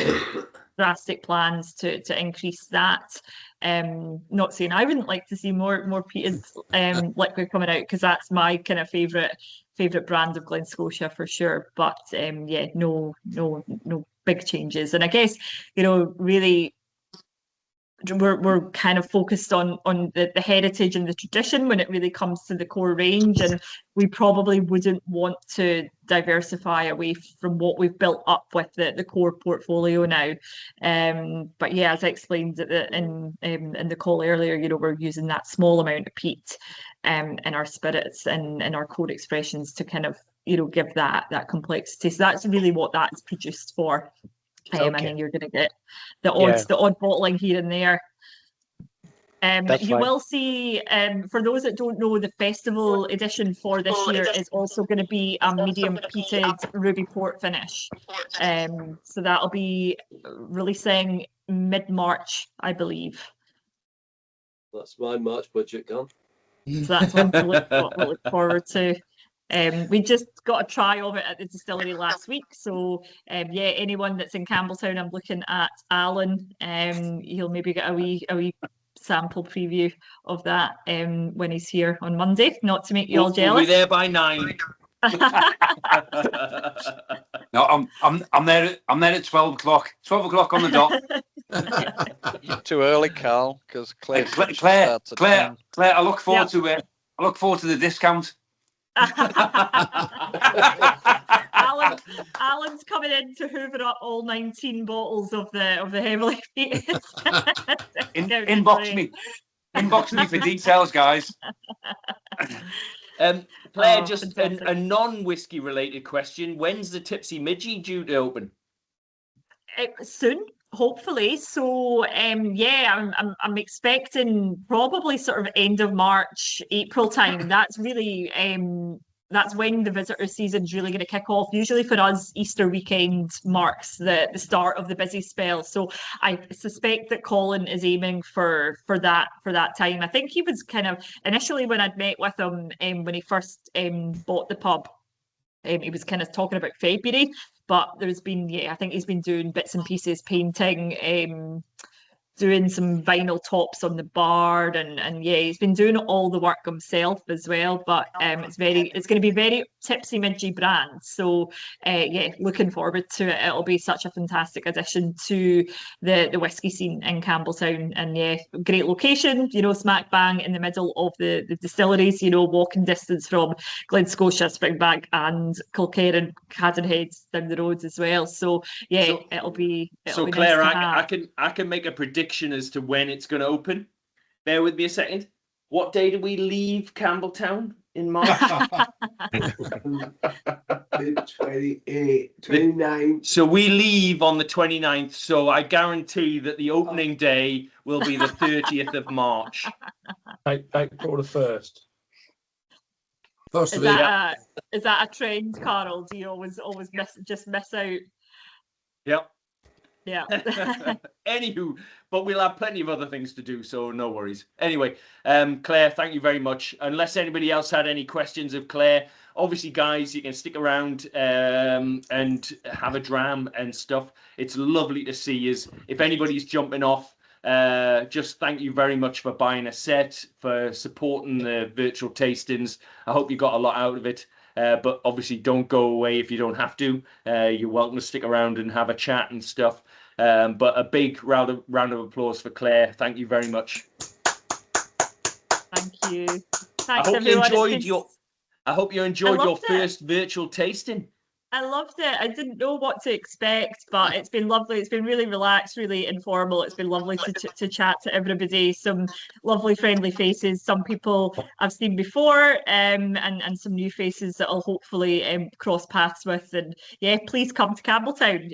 drastic plans to increase that. Not saying I wouldn't like to see more peated liquid coming out, because that's my kind of favourite brand of Glen Scotia for sure. But yeah, no big changes. And I guess, you know, really we're kind of focused on the heritage and the tradition when it really comes to the core range, and we probably wouldn't want to diversify away from what we've built up with the core portfolio now. But yeah, as I explained in the call earlier, you know, we're using that small amount of peat in our spirits and our core expressions to kind of, you know, give that complexity. So that's really what that's produced for. And then you're going to get the odd bottling here and there. You will see, for those that don't know, the festival edition for this year is also going to be a medium peated ruby port finish. So that'll be releasing mid-March, I believe. That's my March budget gone. So that's one to look forward to. We just got a try of it at the distillery last week. So yeah, anyone that's in Campbelltown, I'm looking at Alan. He'll maybe get a wee sample preview of that when he's here on Monday. Not to make you all jealous. We'll be there by 9. No, I'm there. I'm there at 12 o'clock. 12 o'clock on the dot. You're too early, Carl, because Claire. Claire, I look forward to it. I look forward to the discount. Alan's coming in to hoover up all 19 bottles of the heavily peated. Inbox me for details, guys. Claire, just a non-whiskey related question. When's the Tipsy Midgie due to open? Soon, hopefully. So yeah, I'm expecting probably sort of end of March, April time. That's really that's when the visitor season is really going to kick off. Usually for us, Easter weekend marks the start of the busy spell. So I suspect that Colin is aiming for that time. I think he was kind of initially, when I'd met with him when he first bought the pub, he was kind of talking about February. But there's been, I think he's been doing bits and pieces, painting, doing some vinyl tops on the bar, and yeah, he's been doing all the work himself as well. But it's going to be very Tipsy Midgie brand. So yeah, looking forward to it. It'll be such a fantastic addition to the whiskey scene in Campbelltown, and yeah, great location, you know, smack bang in the middle of the distilleries, you know, walking distance from Glen Scotia, Springbank and Kilkerran, Cadenhead down the road as well. So yeah, it'll be Claire, nice I can make a prediction as to when it's going to open. Bear with me a second. What day do we leave Campbelltown in March? 29th. So we leave on the 29th. So I guarantee that the opening day will be the 30th of March. April the 1st. Is that a trend, Carl? Do you always miss out? Yep. Yeah. Anywho, but we'll have plenty of other things to do, so no worries. Anyway, Claire, thank you very much. Unless anybody else had any questions of Claire, obviously, guys, you can stick around and have a dram and stuff. It's lovely to see you. If anybody's jumping off, just thank you very much for buying a set, for supporting the virtual tastings. I hope you got a lot out of it. But obviously don't go away if you don't have to. You're welcome to stick around and have a chat and stuff. But a big round of applause for Claire. Thank you very much. Thank you. Thanks, I hope everyone. you enjoyed your first virtual tasting. I loved it. I didn't know what to expect, but it's been lovely. It's been really relaxed, really informal. It's been lovely to chat to everybody. Some lovely, friendly faces. Some people I've seen before, and some new faces that I'll hopefully cross paths with. And yeah, please come to Campbelltown.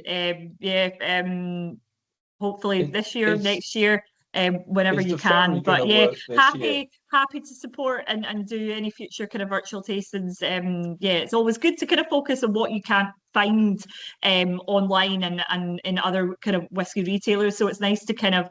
Hopefully this year, next year. Whenever you can, but yeah, happy to support and do any future kind of virtual tastings. Yeah, it's always good to kind of focus on what you can't find online and in other kind of whiskey retailers. So it's nice to kind of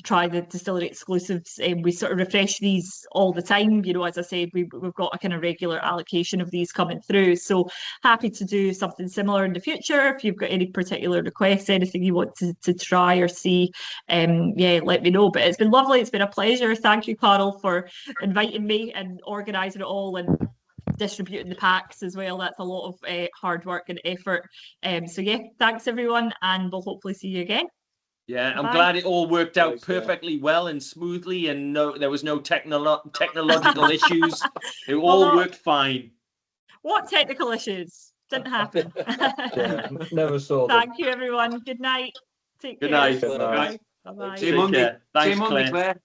try the distillery exclusives. We sort of refresh these all the time. You know, as I said, we've got a kind of regular allocation of these coming through. So happy to do something similar in the future. If you've got any particular requests, anything you want to try or see, yeah, let me know. But it's been lovely. It's been a pleasure. Thank you, Carol, for inviting me and organising it all and distributing the packs as well. That's a lot of hard work and effort. So yeah, thanks everyone, and we'll hopefully see you again. Yeah, I'm Bye. glad it all worked out perfectly well and smoothly, and there was no technological issues. It all worked fine. What technical issues? Didn't happen. Never saw them. Thank you, everyone. Good night. Take care. Good night. Bye. Bye. See you Monday. Thanks, See you Monday, Claire. Claire.